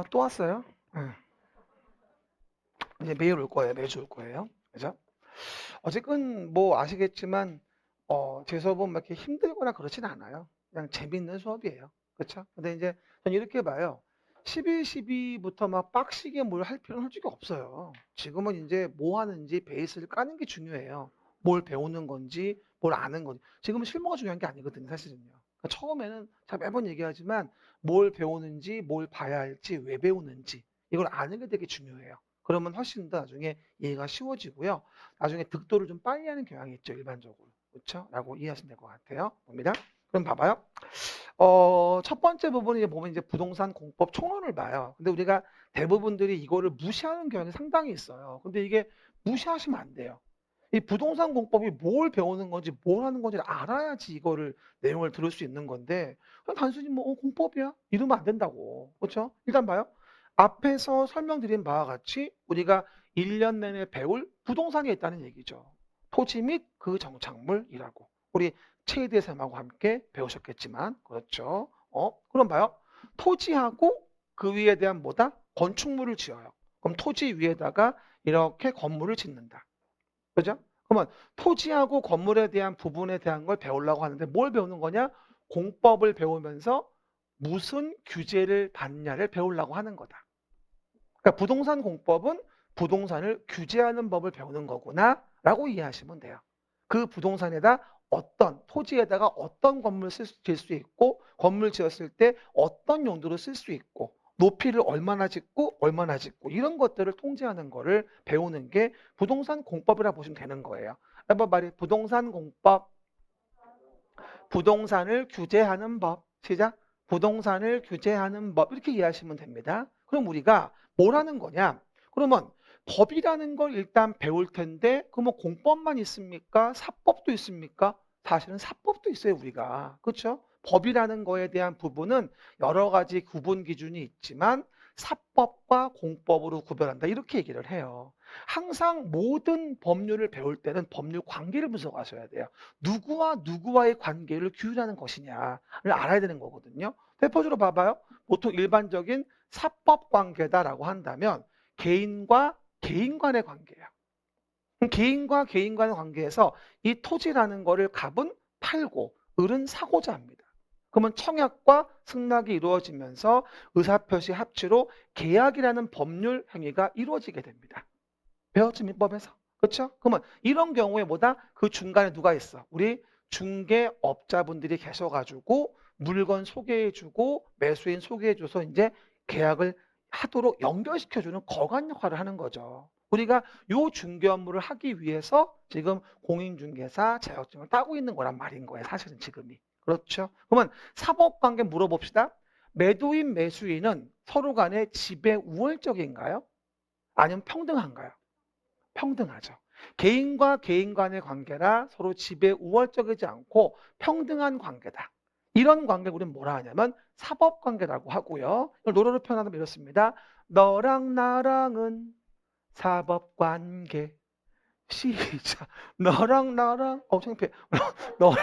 또 왔어요? 예. 이제 매일 올 거예요. 매주 올 거예요. 그죠? 어쨌건 뭐 아시겠지만 제 수업은 막 이렇게 힘들거나 그렇진 않아요. 그냥 재밌는 수업이에요. 그렇죠? 근데 이제 저는 이렇게 봐요. 11, 12부터 막 빡시게 뭘 할 필요는 솔직히 없어요. 지금은 이제 뭐 하는지 베이스를 까는 게 중요해요. 뭘 배우는 건지, 뭘 아는 건지. 지금은 실무가 중요한 게 아니거든요, 사실은요. 그러니까 처음에는 제가 매번 얘기하지만 뭘 배우는지, 뭘 봐야 할지, 왜 배우는지 이걸 아는 게 되게 중요해요. 그러면 훨씬 더 나중에 이해가 쉬워지고요. 나중에 득도를 좀 빨리 하는 경향이 있죠, 일반적으로. 그렇죠? 라고 이해하시면 될 것 같아요. 봅니다. 그럼 봐봐요. 첫 번째 부분이 보면 이제 부동산 공법 총론을 봐요. 근데 우리가 대부분들이 이거를 무시하는 경향이 상당히 있어요. 근데 이게 무시하시면 안 돼요. 이 부동산 공법이 뭘 배우는 건지 뭘 하는 건지 알아야지 이거를 내용을 들을 수 있는 건데 그냥 단순히 뭐 공법이야 이러면 안 된다고. 그렇죠? 일단 봐요. 앞에서 설명드린 바와 같이 우리가 1년 내내 배울 부동산이 있다는 얘기죠. 토지 및 그 정착물이라고. 우리 최대 쌤하고 함께 배우셨겠지만 그렇죠. 그럼 봐요. 토지하고 그 위에 대한 뭐다? 건축물을 지어요. 그럼 토지 위에다가 이렇게 건물을 짓는다. 그죠? 그러면 토지하고 건물에 대한 부분에 대한 걸 배우려고 하는데 뭘 배우는 거냐? 공법을 배우면서 무슨 규제를 받냐를 배우려고 하는 거다. 그러니까 부동산 공법은 부동산을 규제하는 법을 배우는 거구나 라고 이해하시면 돼요. 그 부동산에다 어떤 토지에다가 어떤 건물 질수 있고 건물 지었을 때 어떤 용도로 쓸 수 있고 높이를 얼마나 짓고 얼마나 짓고 이런 것들을 통제하는 거를 배우는 게 부동산 공법이라 보시면 되는 거예요. 한번 말이 부동산 공법, 부동산을 규제하는 법, 시작. 부동산을 규제하는 법 이렇게 이해하시면 됩니다. 그럼 우리가 뭘 하는 거냐? 그러면 법이라는 걸 일단 배울 텐데 그러면 공법만 있습니까? 사법도 있습니까? 사실은 사법도 있어요, 우리가. 그렇죠? 법이라는 거에 대한 부분은 여러 가지 구분 기준이 있지만 사법과 공법으로 구별한다. 이렇게 얘기를 해요. 항상 모든 법률을 배울 때는 법률 관계를 분석하셔야 돼요. 누구와 누구와의 관계를 규율하는 것이냐를 알아야 되는 거거든요. 대표적으로 봐봐요. 보통 일반적인 사법 관계다라고 한다면 개인과 개인 간의 관계예요. 개인과 개인 간의 관계에서 이 토지라는 거를 갑은 팔고 을은 사고자 합니다. 그러면 청약과 승낙이 이루어지면서 의사표시 합치로 계약이라는 법률 행위가 이루어지게 됩니다. 배웠지 민법에서. 그렇죠? 그러면 이런 경우에 뭐다? 그 중간에 누가 있어? 우리 중개업자분들이 계셔가지고 물건 소개해주고 매수인 소개해줘서 이제 계약을 하도록 연결시켜주는 거관 역할을 하는 거죠. 우리가 요 중개 업무를 하기 위해서 지금 공인중개사 자격증을 따고 있는 거란 말인 거예요. 사실은 지금이. 그렇죠? 그러면 사법관계 물어봅시다. 매도인 매수인은 서로 간에 지배 우월적인가요? 아니면 평등한가요? 평등하죠. 개인과 개인 간의 관계라 서로 지배 우월적이지 않고 평등한 관계다. 이런 관계를 우리는 뭐라 하냐면 사법관계라고 하고요. 이걸 노래로 표현하면 이렇습니다. 너랑 나랑은 사법관계. 시작. 너랑 나랑 창피해. 너랑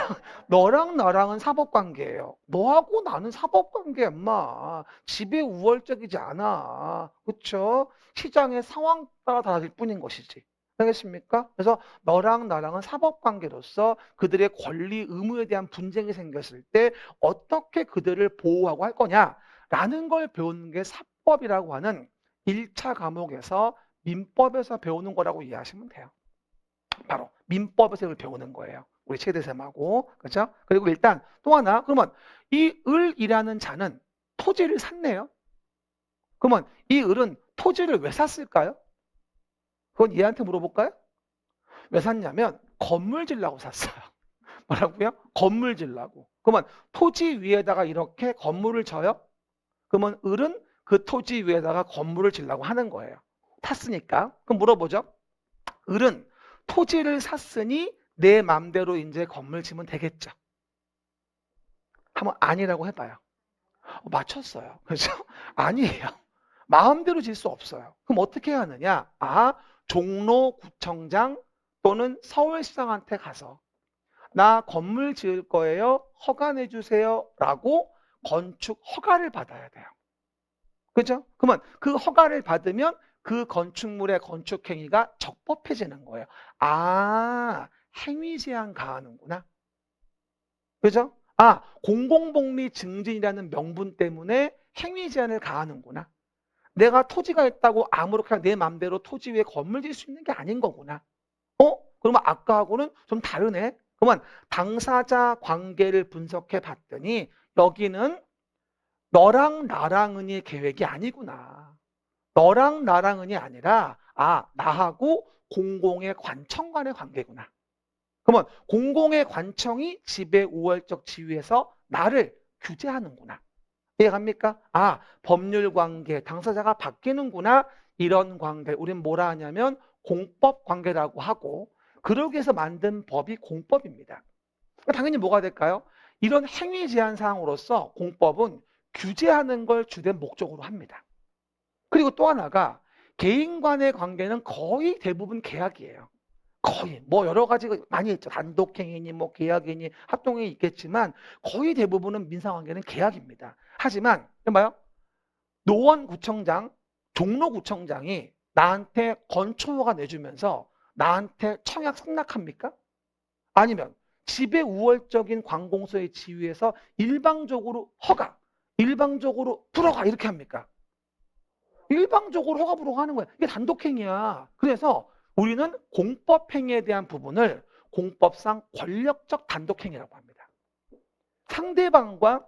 너랑 나랑은 사법관계예요. 너하고 나는 사법관계야, 인마. 지배 우월적이지 않아. 그렇죠? 시장의 상황 따라 달라질 뿐인 것이지. 알겠습니까? 그래서 너랑 나랑은 사법관계로서 그들의 권리 의무에 대한 분쟁이 생겼을 때 어떻게 그들을 보호하고 할 거냐라는 걸 배우는 게 사법이라고 하는 1차 과목에서 민법에서 배우는 거라고 이해하시면 돼요. 바로 민법에서 이걸 배우는 거예요. 우리 최대쌤하고. 그렇죠? 그리고 일단 또 하나 그러면 이 을이라는 자는 토지를 샀네요. 그러면 이 을은 토지를 왜 샀을까요? 그건 얘한테 물어볼까요? 왜 샀냐면 건물 질라고 샀어요. 뭐라고요? 건물 질라고. 그러면 토지 위에다가 이렇게 건물을 져요? 그러면 을은 그 토지 위에다가 건물을 질라고 하는 거예요. 탔으니까. 그럼 물어보죠. 을은 토지를 샀으니 내 맘대로 이제 건물 지면 되겠죠. 한번 아니라고 해봐요. 맞췄어요. 그렇죠? 아니에요. 마음대로 질 수 없어요. 그럼 어떻게 해야 하느냐? 종로구청장 또는 서울시장한테 가서 나 건물 지을 거예요. 허가 내주세요. 라고 건축 허가를 받아야 돼요. 그죠? 그러면 그 허가를 받으면 그 건축물의 건축 행위가 적법해지는 거예요. 아, 행위 제한 가하는구나. 그죠? 아, 공공복리 증진이라는 명분 때문에 행위 제한을 가하는구나. 내가 토지가 있다고 아무렇게나 내 맘대로 토지 위에 건물 지을 수 있는 게 아닌 거구나. 그러면 아까하고는 좀 다르네. 그러면 당사자 관계를 분석해 봤더니 여기는 너랑 나랑은의 계획이 아니구나. 너랑 나랑은이 아니라 나하고 공공의 관청 간의 관계구나. 그러면 공공의 관청이 지배 우월적 지위에서 나를 규제하는구나. 이해갑니까? 법률 관계, 당사자가 바뀌는구나. 이런 관계, 우린 뭐라 하냐면 공법 관계라고 하고, 그러기 위해서 만든 법이 공법입니다. 당연히 뭐가 될까요? 이런 행위 제한 사항으로서 공법은 규제하는 걸 주된 목적으로 합니다. 그리고 또 하나가 개인 간의 관계는 거의 대부분 계약이에요. 거의 뭐 여러 가지 많이 있죠. 단독행위니 뭐 계약이니 합동행위 있겠지만 거의 대부분은 민사관계는 계약입니다. 하지만 봐요. 노원구청장, 종로구청장이 나한테 건초허가 내주면서 나한테 청약 승낙합니까? 아니면 지배 우월적인 관공서의 지위에서 일방적으로 허가, 일방적으로 불허가 이렇게 합니까? 일방적으로 허가 불허가 하는 거야. 이게 단독행위야. 그래서 우리는 공법행위에 대한 부분을 공법상 권력적 단독행위라고 합니다. 상대방과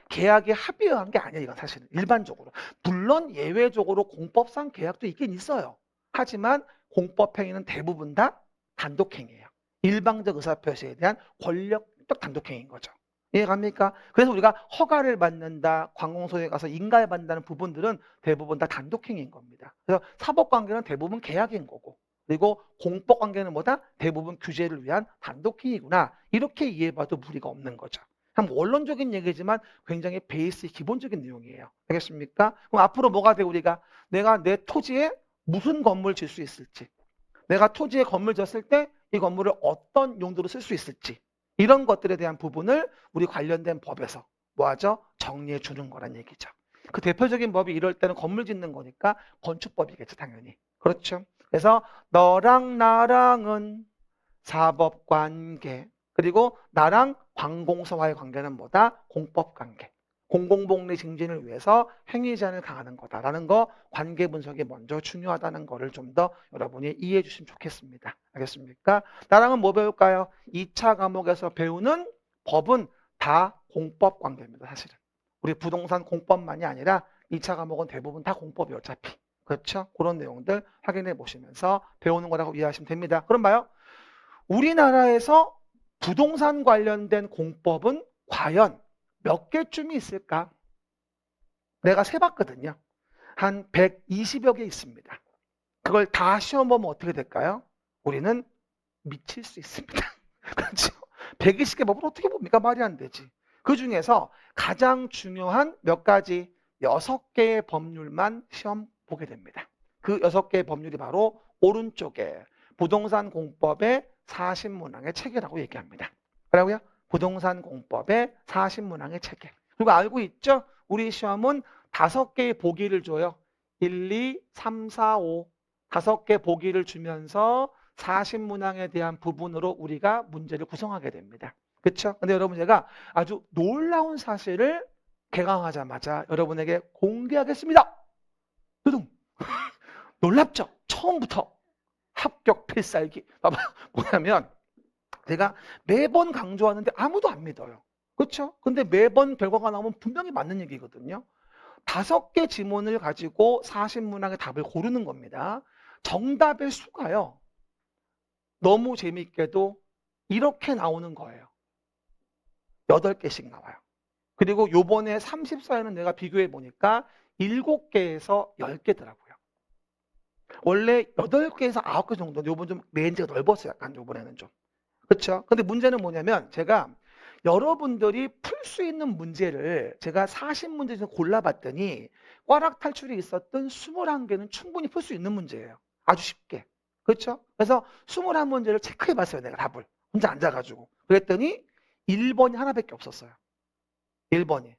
계약에 합의한 게 아니야, 이건 사실은. 일반적으로. 물론 예외적으로 공법상 계약도 있긴 있어요. 하지만 공법행위는 대부분 다 단독행위예요. 일방적 의사표시에 대한 권력적 단독행위인 거죠. 이해갑니까? 그래서 우리가 허가를 받는다, 관공서에 가서 인가를 받는다는 부분들은 대부분 다 단독행위인 겁니다. 그래서 사법관계는 대부분 계약인 거고, 그리고 공법관계는 뭐다? 대부분 규제를 위한 단독행위구나. 이렇게 이해해봐도 무리가 없는 거죠. 참 원론적인 얘기지만 굉장히 베이스 기본적인 내용이에요. 알겠습니까? 그럼 앞으로 뭐가 돼 우리가? 내가 내 토지에 무슨 건물 질 수 있을지, 내가 토지에 건물 졌을 때 이 건물을 어떤 용도로 쓸 수 있을지, 이런 것들에 대한 부분을 우리 관련된 법에서 뭐하죠? 정리해 주는 거란 얘기죠. 그 대표적인 법이 이럴 때는 건물 짓는 거니까 건축법이겠죠, 당연히. 그렇죠? 그래서 너랑 나랑은 사법관계, 그리고 나랑 관공서와의 관계는 뭐다? 공법관계. 공공복리 증진을 위해서 행위 제한을 가하는 거다라는 거, 관계 분석이 먼저 중요하다는 거를 좀 더 여러분이 이해해 주시면 좋겠습니다. 알겠습니까? 나랑은 뭐 배울까요? 2차 과목에서 배우는 법은 다 공법 관계입니다. 사실은. 우리 부동산 공법만이 아니라 2차 과목은 대부분 다 공법이에요. 어차피. 그렇죠? 그런 내용들 확인해 보시면서 배우는 거라고 이해하시면 됩니다. 그럼 봐요. 우리나라에서 부동산 관련된 공법은 과연 몇 개쯤이 있을까? 내가 세봤거든요. 한 120여 개 있습니다. 그걸 다 시험 보면 어떻게 될까요? 우리는 미칠 수 있습니다. 그렇죠? 120개 법을 어떻게 봅니까? 말이 안 되지. 그 중에서 가장 중요한 몇 가지 6개의 법률만 시험 보게 됩니다. 그 6개의 법률이 바로 오른쪽에 부동산 공법의 40문항의 체계라고 얘기합니다. 뭐라고요? 부동산 공법의 40문항의 체계. 그리고 알고 있죠? 우리 시험은 5개의 보기를 줘요. 1, 2, 3, 4, 5. 5개 보기를 주면서 40문항에 대한 부분으로 우리가 문제를 구성하게 됩니다. 그렇죠? 근데 여러분 제가 아주 놀라운 사실을 개강하자마자 여러분에게 공개하겠습니다. 두둥. 놀랍죠? 처음부터 합격 필살기. 봐봐. 뭐냐면 제가 매번 강조하는데 아무도 안 믿어요. 그렇죠? 근데 매번 결과가 나오면 분명히 맞는 얘기거든요. 5개 지문을 가지고 40문항의 답을 고르는 겁니다. 정답의 수가요. 너무 재밌게도 이렇게 나오는 거예요. 8개씩 나와요. 그리고 요번에 34에는 내가 비교해 보니까 7개에서 10개더라고요. 원래 8개에서 9개 정도, 요번 좀 레인지가 넓었어요. 약간 요번에는 좀. 그렇죠? 근데 문제는 뭐냐면 제가 여러분들이 풀 수 있는 문제를 제가 40문제 중에서 골라봤더니 꽈락 탈출이 있었던 21개는 충분히 풀 수 있는 문제예요. 아주 쉽게. 그렇죠? 그래서 21문제를 체크해봤어요. 내가 답을. 혼자 앉아가지고. 그랬더니 1번이 하나밖에 없었어요. 1번이.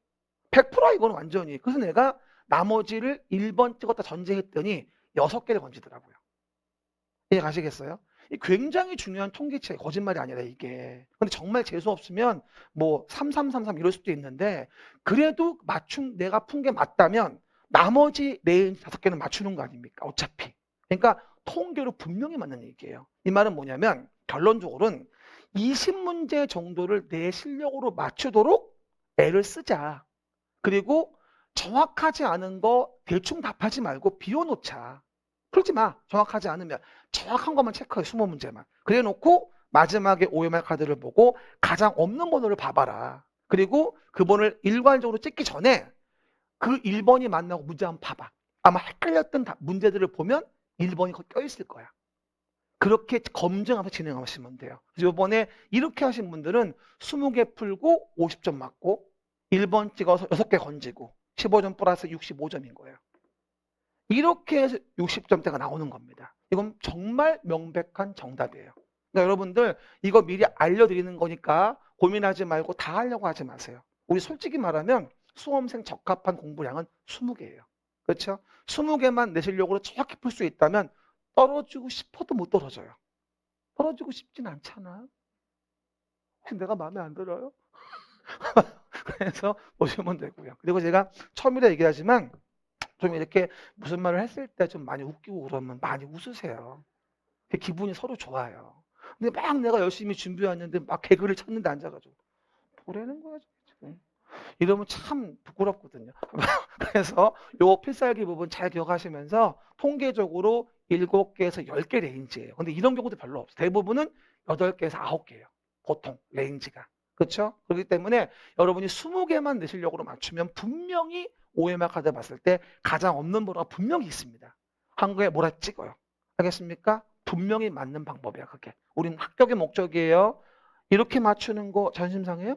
100%야 이거는 완전히. 그래서 내가 나머지를 1번 찍었다 전제했더니 6개를 건지더라고요. 이해 가시겠어요? 이 굉장히 중요한 통계치예요. 거짓말이 아니라 이게. 근데 정말 재수 없으면 뭐 3333 이럴 수도 있는데 그래도 내가 푼 게 맞다면 나머지 레인지 5개는 맞추는 거 아닙니까? 어차피. 그러니까 통계로 분명히 맞는 얘기예요. 이 말은 뭐냐면 결론적으로는 20문제 정도를 내 실력으로 맞추도록 애를 쓰자. 그리고 정확하지 않은 거 대충 답하지 말고 비워놓자. 그러지 마. 정확하지 않으면. 정확한 것만 체크해. 20문제만. 그래 놓고 마지막에 OMR 카드를 보고 가장 없는 번호를 봐봐라. 그리고 그 번호를 일괄적으로 찍기 전에 그 1번이 맞나고 문제 한번 봐봐. 아마 헷갈렸던 문제들을 보면 1번이 거기 껴있을 거야. 그렇게 검증하면서 진행하시면 돼요. 그래서 이번에 이렇게 하신 분들은 20개 풀고 50점 맞고 1번 찍어서 6개 건지고 15점 플러스 65점인 거예요. 이렇게 해서 60점대가 나오는 겁니다. 이건 정말 명백한 정답이에요. 그러니까 여러분들 이거 미리 알려드리는 거니까 고민하지 말고 다 하려고 하지 마세요. 우리 솔직히 말하면 수험생 적합한 공부량은 20개예요. 그렇죠? 20개만 내 실력으로 정확히 풀 수 있다면 떨어지고 싶어도 못 떨어져요. 떨어지고 싶진 않잖아. 혹시 내가 마음에 안 들어요? 그래서 보시면 되고요. 그리고 제가 처음이라 얘기하지만 좀 이렇게 무슨 말을 했을 때 좀 많이 웃기고 그러면 많이 웃으세요. 기분이 서로 좋아요. 근데 막 내가 열심히 준비했는데 막 개그를 쳤는데 앉아가지고 뭐라는 거야 지금. 이러면 참 부끄럽거든요. 그래서 요 필살기 부분 잘 기억하시면서 통계적으로 7개에서 10개 레인지예요. 근데 이런 경우도 별로 없어요. 대부분은 8개에서 9개예요. 보통 레인지가. 그렇죠? 그렇기 때문에 여러분이 20개만 내 실력으로 맞추면 분명히 OMR 카드 봤을 때 가장 없는 번호가 분명히 있습니다. 한국에 뭐라 찍어요. 알겠습니까? 분명히 맞는 방법이야 그게. 우린 합격의 목적이에요. 이렇게 맞추는 거 자존심 상해요?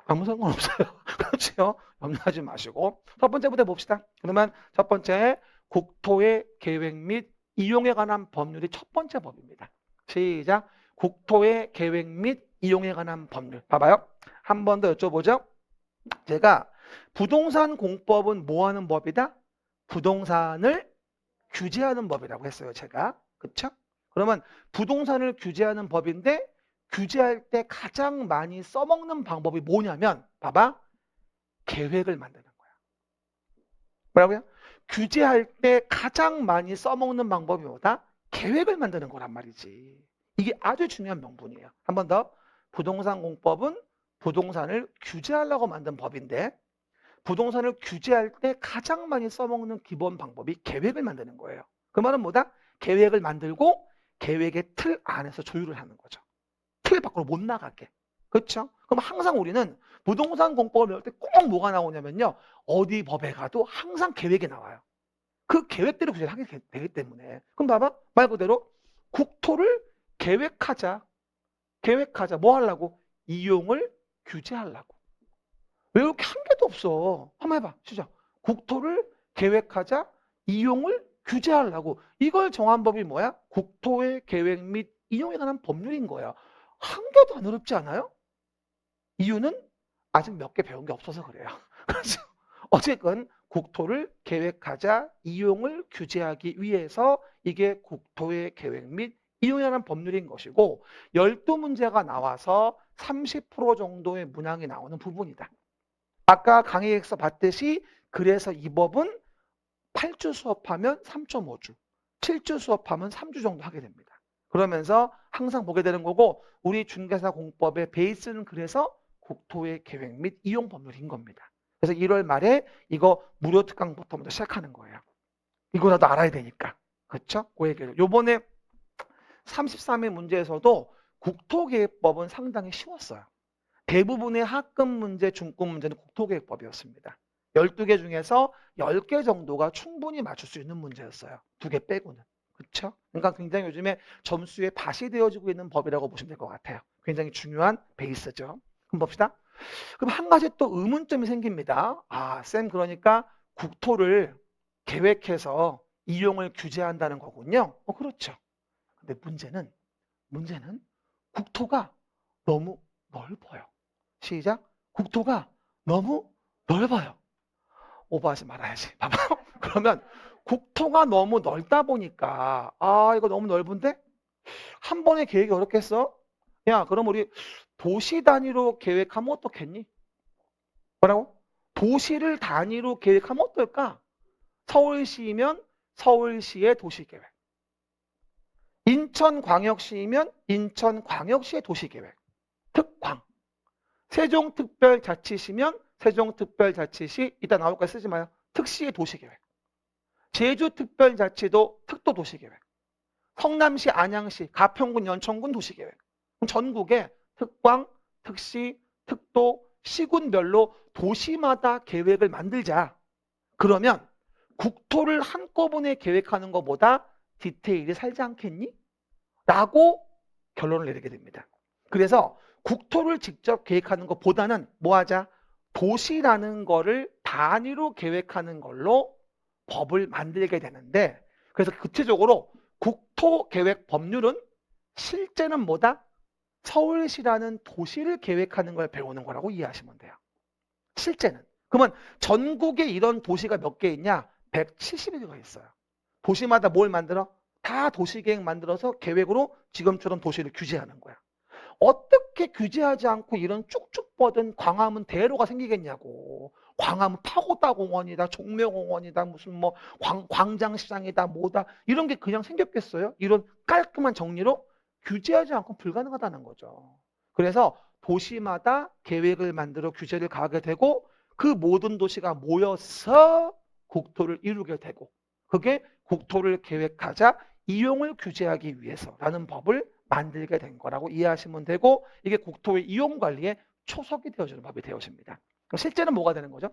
아무 상관없어요. 그렇죠? 염려하지 마시고 첫 번째부터 봅시다. 그러면 첫 번째 국토의 계획 및 이용에 관한 법률이 첫 번째 법입니다. 시작. 국토의 계획 및 이용에 관한 법률. 봐봐요. 한 번 더 여쭤보죠. 제가 부동산 공법은 뭐 하는 법이다? 부동산을 규제하는 법이라고 했어요. 제가. 그렇죠? 그러면 부동산을 규제하는 법인데 규제할 때 가장 많이 써먹는 방법이 뭐냐면 봐봐. 계획을 만드는 거야. 뭐라고요? 규제할 때 가장 많이 써먹는 방법이 뭐다? 계획을 만드는 거란 말이지. 이게 아주 중요한 명분이에요. 한 번 더. 부동산 공법은 부동산을 규제하려고 만든 법인데 부동산을 규제할 때 가장 많이 써먹는 기본 방법이 계획을 만드는 거예요. 그 말은 뭐다? 계획을 만들고 계획의 틀 안에서 조율을 하는 거죠. 틀 밖으로 못 나가게. 그렇죠? 그럼 항상 우리는 부동산 공법을 배울 때 꼭 뭐가 나오냐면요. 어디 법에 가도 항상 계획이 나와요. 그 계획대로 규제를 하게 되기 때문에. 그럼 봐봐. 말 그대로 국토를 계획하자. 계획하자. 뭐 하려고? 이용을 규제하려고. 왜 이렇게 한 개도 없어? 한번 해봐. 시작. 국토를 계획하자. 이용을 규제하려고. 이걸 정한 법이 뭐야? 국토의 계획 및 이용에 관한 법률인 거야. 한 개도 안 어렵지 않아요? 이유는 아직 몇 개 배운 게 없어서 그래요. 그래서 어쨌건 국토를 계획하자, 이용을 규제하기 위해서 이게 국토의 계획 및 이용에 관한 법률인 것이고 12문제가 나와서 30% 정도의 문항이 나오는 부분이다. 아까 강의에서 봤듯이 그래서 이 법은 8주 수업하면 3.5주, 7주 수업하면 3주 정도 하게 됩니다. 그러면서 항상 보게 되는 거고 우리 중개사 공법의 베이스는 그래서 국토의 계획 및 이용 법률인 겁니다. 그래서 1월 말에 이거 무료 특강부터 먼저 시작하는 거예요. 이거라도 알아야 되니까. 그렇죠? 그 얘기를. 요번에 33회 문제에서도 국토계획법은 상당히 쉬웠어요. 대부분의 하급 문제, 중급 문제는 국토계획법이었습니다. 12개 중에서 10개 정도가 충분히 맞출 수 있는 문제였어요. 2개 빼고는. 그렇죠? 그러니까 굉장히 요즘에 점수에 밭이 되어지고 있는 법이라고 보시면 될 것 같아요. 굉장히 중요한 베이스죠. 그럼 봅시다. 그럼 한 가지 또 의문점이 생깁니다. 아, 쌤 그러니까 국토를 계획해서 이용을 규제한다는 거군요. 그렇죠. 근데 문제는 국토가 너무 넓어요. 시작. 국토가 너무 넓어요. 오버하지 말아야지. 봐봐. 그러면 국토가 너무 넓다 보니까 이거 너무 넓은데 한 번에 계획이 어렵겠어? 야, 그럼 우리 도시 단위로 계획하면 어떻겠니? 뭐라고? 도시를 단위로 계획하면 어떨까? 서울시면 서울시의 도시계획. 인천광역시면 인천광역시의 도시계획. 특광. 세종특별자치시면 세종특별자치시, 이따 나올 거 쓰지 마요. 특시의 도시계획. 제주특별자치도 특도도시계획. 성남시, 안양시, 가평군, 연천군 도시계획. 전국에 특광, 특시, 특도, 시군별로 도시마다 계획을 만들자. 그러면 국토를 한꺼번에 계획하는 것보다 디테일이 살지 않겠니? 라고 결론을 내리게 됩니다. 그래서 국토를 직접 계획하는 것보다는 뭐 하자? 도시라는 거를 단위로 계획하는 걸로 법을 만들게 되는데, 그래서 구체적으로 국토계획 법률은 실제는 뭐다? 서울시라는 도시를 계획하는 걸 배우는 거라고 이해하시면 돼요. 실제는. 그러면 전국에 이런 도시가 몇 개 있냐? 170개가 있어요. 도시마다 뭘 만들어? 다 도시계획 만들어서 계획으로 지금처럼 도시를 규제하는 거야. 어떻게 규제하지 않고 이런 쭉쭉 뻗은 광화문 대로가 생기겠냐고. 광화문 파고다공원이다, 종묘공원이다, 무슨 뭐 광장시장이다, 뭐다, 이런 게 그냥 생겼겠어요? 이런 깔끔한 정리로 규제하지 않고 불가능하다는 거죠. 그래서 도시마다 계획을 만들어 규제를 가하게 되고 그 모든 도시가 모여서 국토를 이루게 되고, 그게 국토를 계획하자 이용을 규제하기 위해서라는 법을 만들게 된 거라고 이해하시면 되고, 이게 국토의 이용 관리에 초석이 되어주는 법이 되어집니다. 그럼 실제는 뭐가 되는 거죠?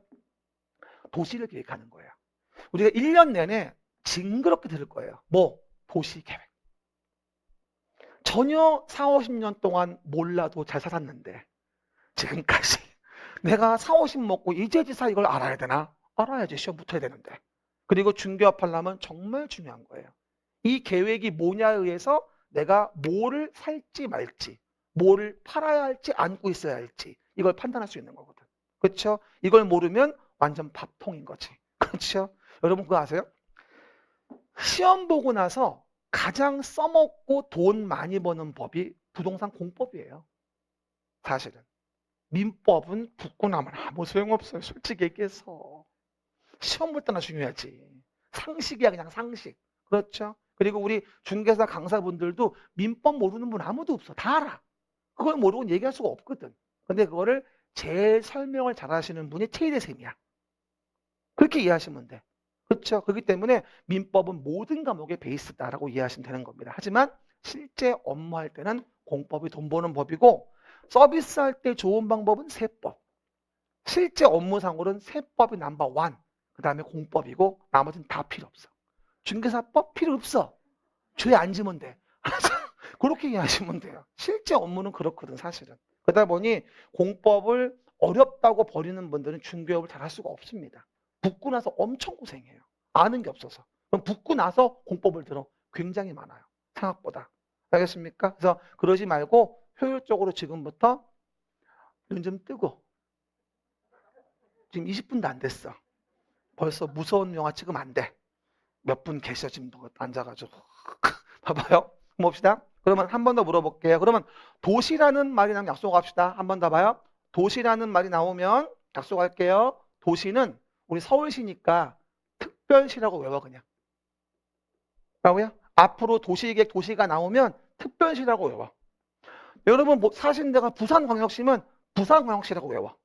도시를 계획하는 거예요. 우리가 1년 내내 징그럽게 들을 거예요. 뭐? 도시계획. 전혀 4, 50년 동안 몰라도 잘 살았는데 지금까지 내가 4, 50 먹고 이제지사 이걸 알아야 되나? 알아야지. 시험 붙어야 되는데. 그리고 중개업하려면 정말 중요한 거예요. 이 계획이 뭐냐에 의해서 내가 뭐를 살지 말지, 뭐를 팔아야 할지 안고 있어야 할지 이걸 판단할 수 있는 거거든. 그렇죠? 이걸 모르면 완전 밥통인 거지. 그렇죠? 여러분 그거 아세요? 시험 보고 나서 가장 써먹고 돈 많이 버는 법이 부동산 공법이에요. 사실은. 민법은 붙고 나면 아무 소용없어요. 솔직히 얘기해서. 시험 볼 때나 중요하지. 상식이야, 그냥 상식. 그렇죠? 그리고 우리 중개사 강사분들도 민법 모르는 분 아무도 없어. 다 알아. 그걸 모르고 얘기할 수가 없거든. 근데 그거를 제일 설명을 잘 하시는 분이 최희대쌤이야. 그렇게 이해하시면 돼. 그렇죠? 그렇기 때문에 민법은 모든 과목의 베이스다라고 이해하시면 되는 겁니다. 하지만 실제 업무할 때는 공법이 돈 버는 법이고, 서비스할 때 좋은 방법은 세법. 실제 업무상으로는 세법이 넘버 원. 그 다음에 공법이고 나머지는 다 필요 없어. 중개사법 필요 없어. 죄 안 지면 돼. 그렇게 이해하시면 돼요. 실제 업무는 그렇거든 사실은. 그러다 보니 공법을 어렵다고 버리는 분들은 중개업을 잘 할 수가 없습니다. 붙고 나서 엄청 고생해요. 아는 게 없어서. 그럼 붙고 나서 공법을 들어. 굉장히 많아요. 생각보다. 알겠습니까? 그래서 그러지 말고 효율적으로 지금부터 눈 좀 뜨고, 지금 20분도 안 됐어. 벌써 무서운 영화 찍으면 안 돼. 몇 분 계셔 지금 앉아가지고. 봐봐요. 봅시다. 그러면 한 번 더 물어볼게요. 그러면 도시라는 말이 나오면 약속합시다. 한 번 더 봐요. 도시라는 말이 나오면 약속할게요. 도시는 우리 서울시니까 특별시라고 외워 그냥. 라고요? 앞으로 도시계획 도시가 나오면 특별시라고 외워. 여러분 뭐 사신 데가 부산광역시면 부산광역시라고 외워.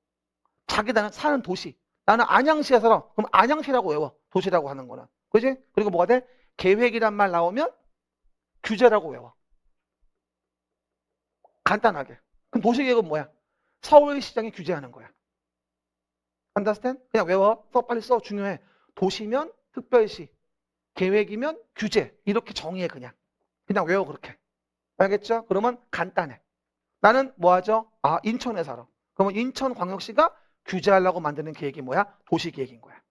자기 나는 사는 도시. 나는 안양시에 살아. 그럼 안양시라고 외워. 도시라고 하는 거는. 그지? 그리고 뭐가 돼? 계획이란 말 나오면 규제라고 외워. 간단하게. 그럼 도시계획은 뭐야? 서울시장이 규제하는 거야. understand? 그냥 외워. 써 빨리 써. 중요해. 도시면 특별시, 계획이면 규제. 이렇게 정의해 그냥. 그냥 외워 그렇게. 알겠죠? 그러면 간단해. 나는 뭐 하죠? 인천에 살아. 그러면 인천광역시가 규제하려고 만드는 계획이 뭐야? 도시계획인 거야.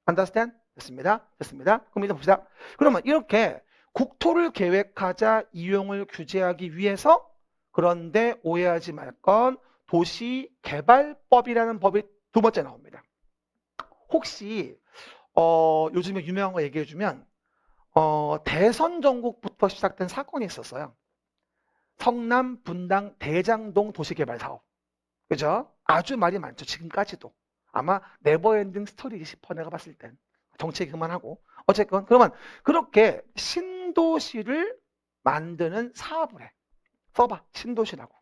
understand? 됐습니다. 됐습니다. 그럼 이제 봅시다. 그러면 이렇게 국토를 계획하자 이용을 규제하기 위해서, 그런데 오해하지 말 건 도시개발법이라는 법이 두 번째 나옵니다. 혹시 요즘에 유명한 거 얘기해주면 대선 전국부터 시작된 사건이 있었어요. 성남 분당 대장동 도시개발 사업. 그죠? 아주 말이 많죠. 지금까지도. 아마 네버엔딩 스토리지 싶어 내가 봤을 땐. 정치 그만하고. 어쨌건 그러면 그렇게 신도시를 만드는 사업을 해. 써봐. 신도시라고.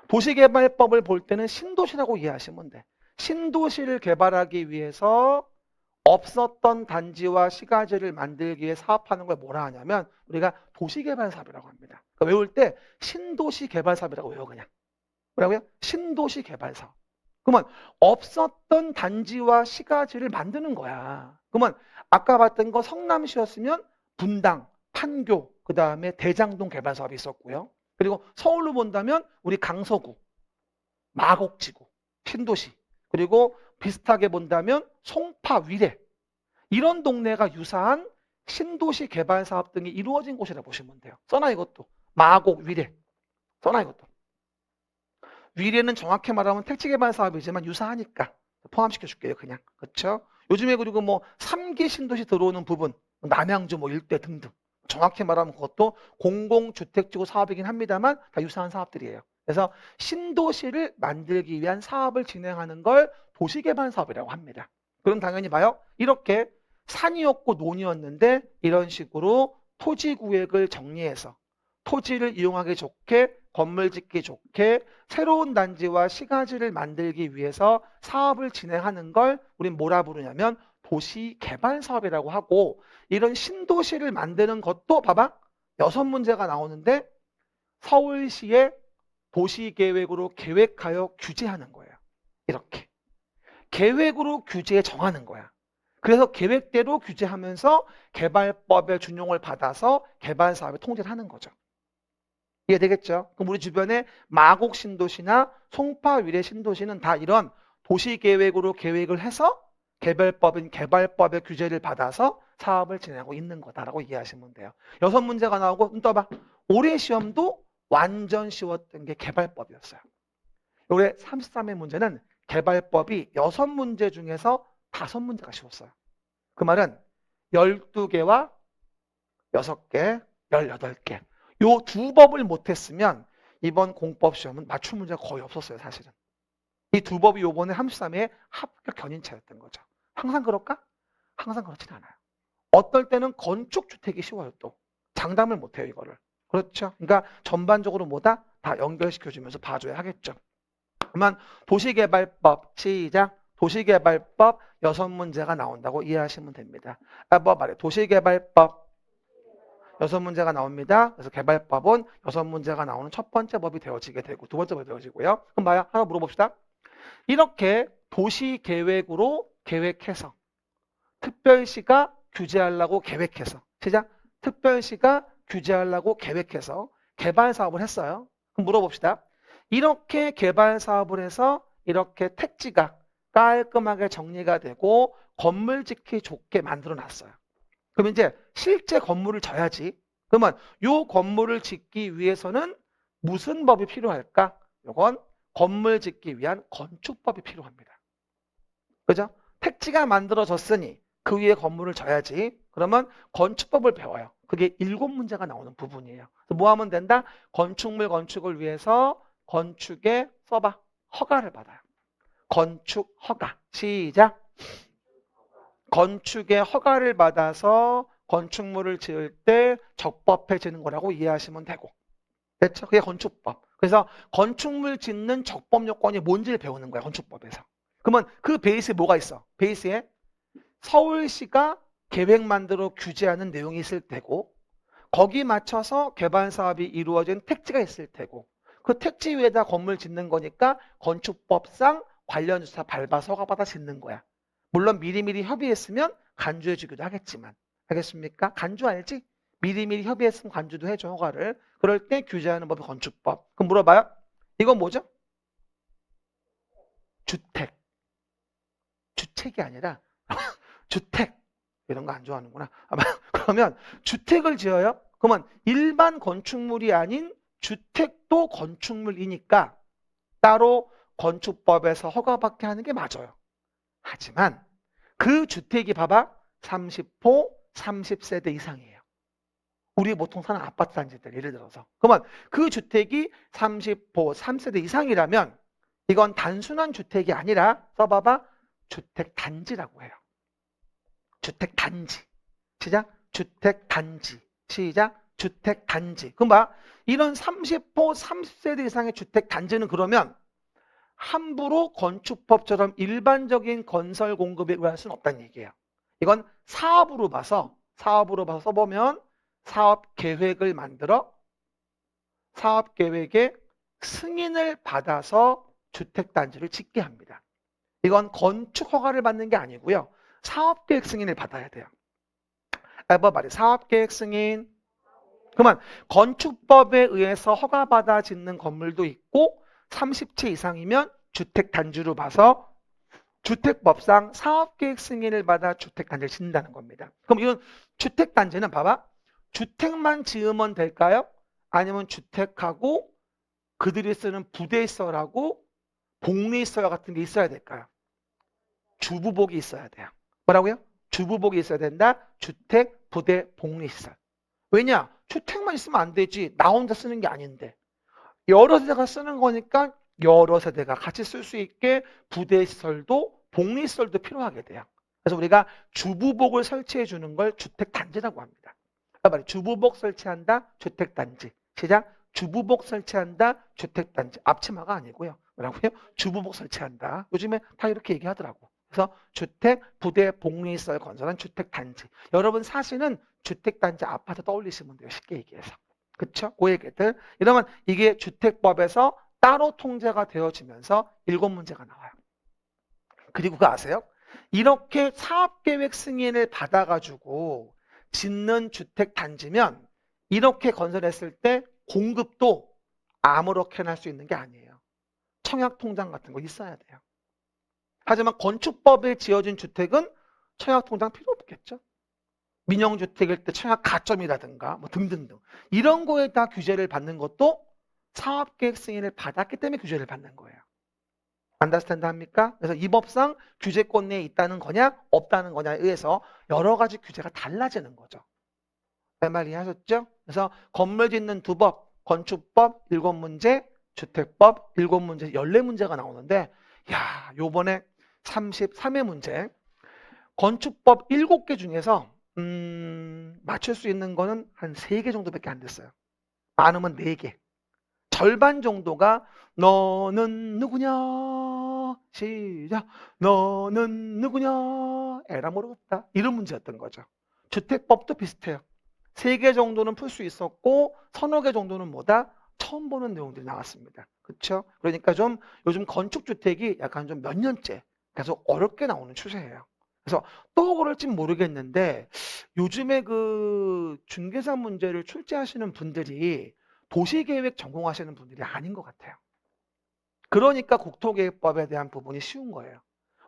도시개발법을 볼 때는 신도시라고 이해하시면 돼. 신도시를 개발하기 위해서 없었던 단지와 시가지를 만들기 위해 사업하는 걸 뭐라 하냐면 우리가 도시개발 사업이라고 합니다. 그러니까 외울 때 신도시 개발 사업이라고 외워 그냥. 뭐라고요? 신도시 개발 사업. 그러면 없었던 단지와 시가지를 만드는 거야. 그러면 아까 봤던 거 성남시였으면 분당, 판교, 그 다음에 대장동 개발 사업이 있었고요. 그리고 서울로 본다면 우리 강서구, 마곡지구, 신도시, 그리고 비슷하게 본다면 송파, 위례 이런 동네가 유사한 신도시 개발 사업 등이 이루어진 곳이라 보시면 돼요. 써놔 이것도. 마곡, 위례. 써놔 이것도. 위례는 정확히 말하면 택지 개발 사업이지만 유사하니까 포함시켜 줄게요. 그냥. 그렇죠? 요즘에 그리고 뭐 3기 신도시 들어오는 부분, 남양주 뭐 일대 등등. 정확히 말하면 그것도 공공주택지구 사업이긴 합니다만 다 유사한 사업들이에요. 그래서 신도시를 만들기 위한 사업을 진행하는 걸 도시개발 사업이라고 합니다. 그럼 당연히 봐요. 이렇게 산이었고 논이었는데 이런 식으로 토지 구획을 정리해서 토지를 이용하기 좋게 건물 짓기 좋게 새로운 단지와 시가지를 만들기 위해서 사업을 진행하는 걸 우린 뭐라 부르냐면 도시개발 사업이라고 하고 이런 신도시를 만드는 것도 봐봐 6문제가 나오는데 서울시의 도시계획으로 계획하여 규제하는 거예요. 이렇게 계획으로 규제에 정하는 거야. 그래서 계획대로 규제하면서 개발법의 준용을 받아서 개발 사업에 통제를 하는 거죠. 이해되겠죠? 그럼 우리 주변에 마곡 신도시나 송파 위례 신도시는 다 이런 도시계획으로 계획을 해서 개발법인 개발법의 규제를 받아서 사업을 진행하고 있는 거다라고 이해하시면 돼요. 6문제가 나오고 눈 떠봐. 올해 시험도 완전 쉬웠던 게 개발법이었어요. 올해 33회 문제는 개발법이 6문제 중에서 5문제가 쉬웠어요. 그 말은 12개와 6개, 18개. 요 두 법을 못했으면 이번 공법 시험은 맞춤 문제가 거의 없었어요, 사실은. 이 두 법이 요번에 33회 합격 견인차였던 거죠. 항상 그럴까? 항상 그렇진 않아요. 어떨 때는 건축주택이 쉬워요, 또. 장담을 못해요, 이거를. 그렇죠? 그러니까 전반적으로 뭐다? 다 연결시켜주면서 봐줘야 하겠죠. 그러면 도시개발법, 시작. 도시개발법 6문제가 나온다고 이해하시면 됩니다. 뭐 말해. 도시개발법 6문제가 나옵니다. 그래서 개발법은 6문제가 나오는 첫 번째 법이 되어지게 되고 두 번째 법이 되어지고요. 그럼 봐요. 하나 물어봅시다. 이렇게 도시계획으로 계획해서 특별시가 규제하려고 계획해서 시작. 특별시가 규제하려고 계획해서 개발 사업을 했어요. 그럼 물어봅시다. 이렇게 개발 사업을 해서 이렇게 택지가 깔끔하게 정리가 되고 건물 짓기 좋게 만들어 놨어요. 그럼 이제 실제 건물을 져야지. 그러면 이 건물을 짓기 위해서는 무슨 법이 필요할까? 이건 건물 짓기 위한 건축법이 필요합니다. 그죠? 택지가 만들어졌으니 그 위에 건물을 져야지. 그러면 건축법을 배워요. 그게 7문제가 나오는 부분이에요. 뭐 하면 된다? 건축물 건축을 위해서 건축에 써봐. 허가를 받아요. 건축 허가. 시작. 건축의 허가를 받아서 건축물을 지을 때 적법해지는 거라고 이해하시면 되고. 됐죠? 그게 건축법. 그래서 건축물 짓는 적법 요건이 뭔지를 배우는 거야, 건축법에서. 그러면 그 베이스에 뭐가 있어? 베이스에 서울시가 계획 만들어 규제하는 내용이 있을 테고 거기 맞춰서 개발 사업이 이루어진 택지가 있을 테고 그 택지 위에다 건물 짓는 거니까 건축법상 관련 주사 밟아서 허가받아 짓는 거야. 물론 미리미리 협의했으면 간주해 주기도 하겠지만 알겠습니까? 간주 알지? 미리미리 협의했으면 간주도 해줘 허가를. 그럴 때 규제하는 법이 건축법. 그럼 물어봐요. 이건 뭐죠? 주택. 주택이 아니라 주택. 이런 거 안 좋아하는구나. 그러면 주택을 지어요? 그러면 일반 건축물이 아닌 주택도 건축물이니까 따로 건축법에서 허가받게 하는 게 맞아요. 하지만 그 주택이 봐봐 30호 30세대 이상이에요. 우리 보통 사는 아파트 단지들 예를 들어서. 그러면 그 주택이 30호 3세대 이상이라면 이건 단순한 주택이 아니라 써봐봐 주택단지라고 해요. 주택단지. 시작. 주택단지. 시작. 주택단지. 그럼 봐. 이런 30호 30세대 이상의 주택단지는 그러면 함부로 건축법처럼 일반적인 건설 공급에 의할 수는 없다는 얘기예요. 이건 사업으로 봐서 써보면 사업 계획을 만들어 사업 계획에 승인을 받아서 주택단지를 짓게 합니다. 이건 건축 허가를 받는 게 아니고요. 사업계획 승인을 받아야 돼요. everybody 사업계획 승인. 그러면 건축법에 의해서 허가받아 짓는 건물도 있고 30채 이상이면 주택단지로 봐서 주택법상 사업계획 승인을 받아 주택단지를 짓는다는 겁니다. 그럼 이건 주택단지는 봐봐. 주택만 지으면 될까요? 아니면 주택하고 그들이 쓰는 부대시설하고 복리시설 같은 게 있어야 될까요? 주부복이 있어야 돼요. 뭐라고요? 주부복이 있어야 된다. 주택, 부대, 복리시설. 왜냐? 주택만 있으면 안 되지. 나 혼자 쓰는 게 아닌데. 여러 세대가 쓰는 거니까 여러 세대가 같이 쓸 수 있게 부대시설도 복리시설도 필요하게 돼요. 그래서 우리가 주부복을 설치해 주는 걸 주택단지라고 합니다. 주부복 설치한다. 주택단지. 시작. 주부복 설치한다. 주택단지. 앞치마가 아니고요. 뭐라고요? 주부복 설치한다. 요즘에 다 이렇게 얘기하더라고. 그래서 주택, 부대, 복리시설 건설한 주택단지. 여러분 사실은 주택단지 아파트 떠올리시면 돼요. 쉽게 얘기해서. 그쵸? 그 얘기들. 이러면 이게 주택법에서 따로 통제가 되어지면서 7문제가 나와요. 그리고 그거 아세요? 이렇게 사업계획 승인을 받아가지고 짓는 주택단지면 이렇게 건설했을 때 공급도 아무렇게나 할 수 있는 게 아니에요. 청약통장 같은 거 있어야 돼요. 하지만 건축법에 지어진 주택은 청약통장 필요 없겠죠. 민영주택일 때 청약 가점이라든가 뭐 등등등 이런 거에 다 규제를 받는 것도 사업계획 승인을 받았기 때문에 규제를 받는 거예요. 안더스탠드 합니까? 그래서 이 법상 규제권 내에 있다는 거냐 없다는 거냐에 의해서 여러 가지 규제가 달라지는 거죠. 내 말 이해하셨죠? 그래서 건물 짓는 두 법, 건축법 7문제, 주택법 7문제, 14문제가 나오는데 야, 요번에 33회 문제 건축법 7개 중에서 맞출 수 있는 거는 한 3개 정도밖에 안 됐어요. 많으면 4개. 절반 정도가 너는 누구냐? 시작. 너는 누구냐? 에라 모르겠다. 이런 문제였던 거죠. 주택법도 비슷해요. 3개 정도는 풀 수 있었고 서너 개 정도는 뭐다? 처음 보는 내용들이 나왔습니다. 그렇죠? 그러니까 좀 요즘 건축주택이 약간 좀 몇 년째 계속 어렵게 나오는 추세예요. 그래서 또 그럴진 모르겠는데 요즘에 그 중개사 문제를 출제하시는 분들이 도시계획 전공하시는 분들이 아닌 것 같아요. 그러니까 국토계획법에 대한 부분이 쉬운 거예요.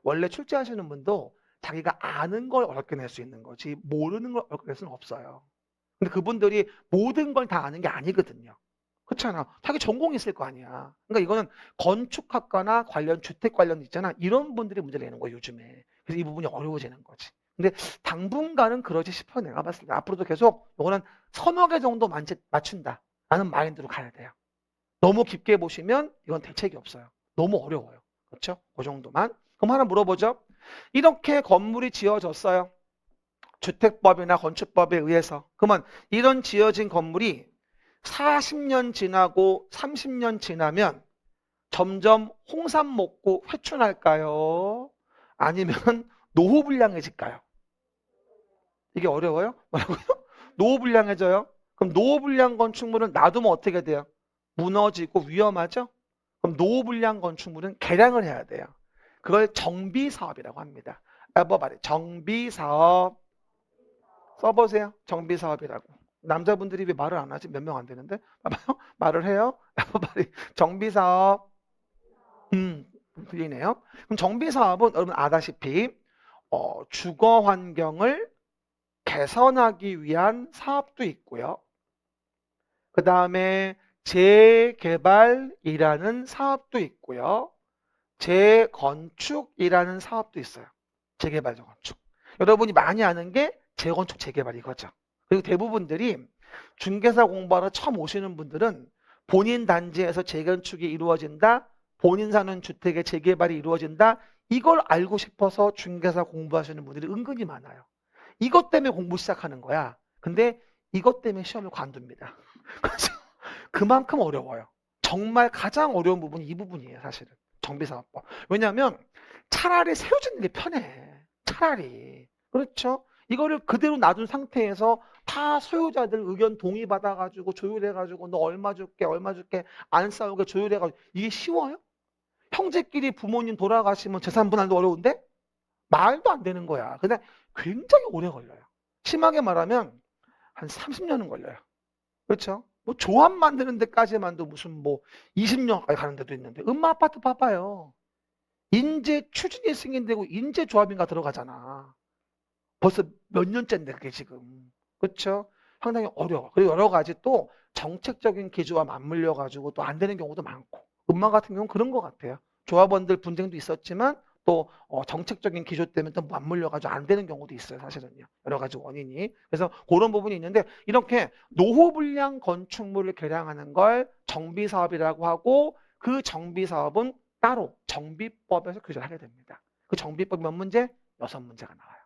원래 출제하시는 분도 자기가 아는 걸 어렵게 낼 수 있는 거지 모르는 걸 어렵게 낼 수는 없어요. 근데 그분들이 모든 걸 다 아는 게 아니거든요. 그렇잖아. 자기 전공이 있을 거 아니야. 그러니까 이거는 건축학과나 관련 주택 관련 있잖아. 이런 분들이 문제를 내는 거예요, 요즘에. 그래서 이 부분이 어려워지는 거지. 근데 당분간은 그러지 싶어요. 내가 봤을 때. 앞으로도 계속 이거는 서너 개 정도 맞춘다. 라는 마인드로 가야 돼요. 너무 깊게 보시면 이건 대책이 없어요. 너무 어려워요. 그렇죠? 그 정도만. 그럼 하나 물어보죠. 이렇게 건물이 지어졌어요. 주택법이나 건축법에 의해서. 그러면 이런 지어진 건물이 40년 지나고 30년 지나면 점점 홍삼 먹고 회춘할까요? 아니면 노후불량해질까요? 이게 어려워요? 뭐라고요? 노후불량해져요? 그럼 노후불량 건축물은 놔두면 어떻게 돼요? 무너지고 위험하죠? 그럼 노후불량 건축물은 개량을 해야 돼요. 그걸 정비사업이라고 합니다. 에버바리 정비사업 써보세요. 정비사업이라고. 남자분들이 왜 말을 안 하지? 몇 명 안 되는데? 봐봐요. 말을 해요. 에버바리 정비사업. 들리네요. 그럼 정비사업은 여러분 아다시피 주거 환경을 개선하기 위한 사업도 있고요. 그 다음에 재개발이라는 사업도 있고요. 재건축이라는 사업도 있어요. 재개발, 재건축. 여러분이 많이 아는 게 재건축, 재개발 이거죠. 그리고 대부분들이 중개사 공부하러 처음 오시는 분들은 본인 단지에서 재건축이 이루어진다, 본인 사는 주택의 재개발이 이루어진다, 이걸 알고 싶어서 중개사 공부하시는 분들이 은근히 많아요. 이것 때문에 공부 시작하는 거야. 근데 이것 때문에 시험을 관둡니다. 그래서 그만큼 어려워요. 정말 가장 어려운 부분이 이 부분이에요, 사실은. 정비사업법. 왜냐하면 차라리 새로 짓는 게 편해. 차라리. 그렇죠? 이거를 그대로 놔둔 상태에서 다 소유자들 의견 동의받아가지고 조율해가지고 너 얼마 줄게, 얼마 줄게, 안 싸우게 조율해가지고 이게 쉬워요? 형제끼리 부모님 돌아가시면 재산 분할도 어려운데? 말도 안 되는 거야. 근데 굉장히 오래 걸려요. 심하게 말하면 한 30년은 걸려요. 그렇죠? 뭐 조합 만드는 데까지만도 무슨 뭐 20년까지 가는 데도 있는데 음마 아파트 봐봐요. 인재 추진이 승인되고 인재 조합인가 들어가잖아. 벌써 몇 년째인데 그게 지금. 그렇죠? 상당히 어려워. 그리고 여러 가지 또 정책적인 기조와 맞물려 가지고 또 안 되는 경우도 많고. 음마 같은 경우는 그런 것 같아요. 조합원들 분쟁도 있었지만 또 정책적인 기조 때문에 또 맞물려 가지고 안 되는 경우도 있어요. 사실은요. 여러 가지 원인이. 그래서 그런 부분이 있는데 이렇게 노후불량 건축물을 개량하는 걸 정비사업이라고 하고 그 정비사업은 따로 정비법에서 규제를 하게 됩니다. 그 정비법 몇 문제? 6문제가 나와요.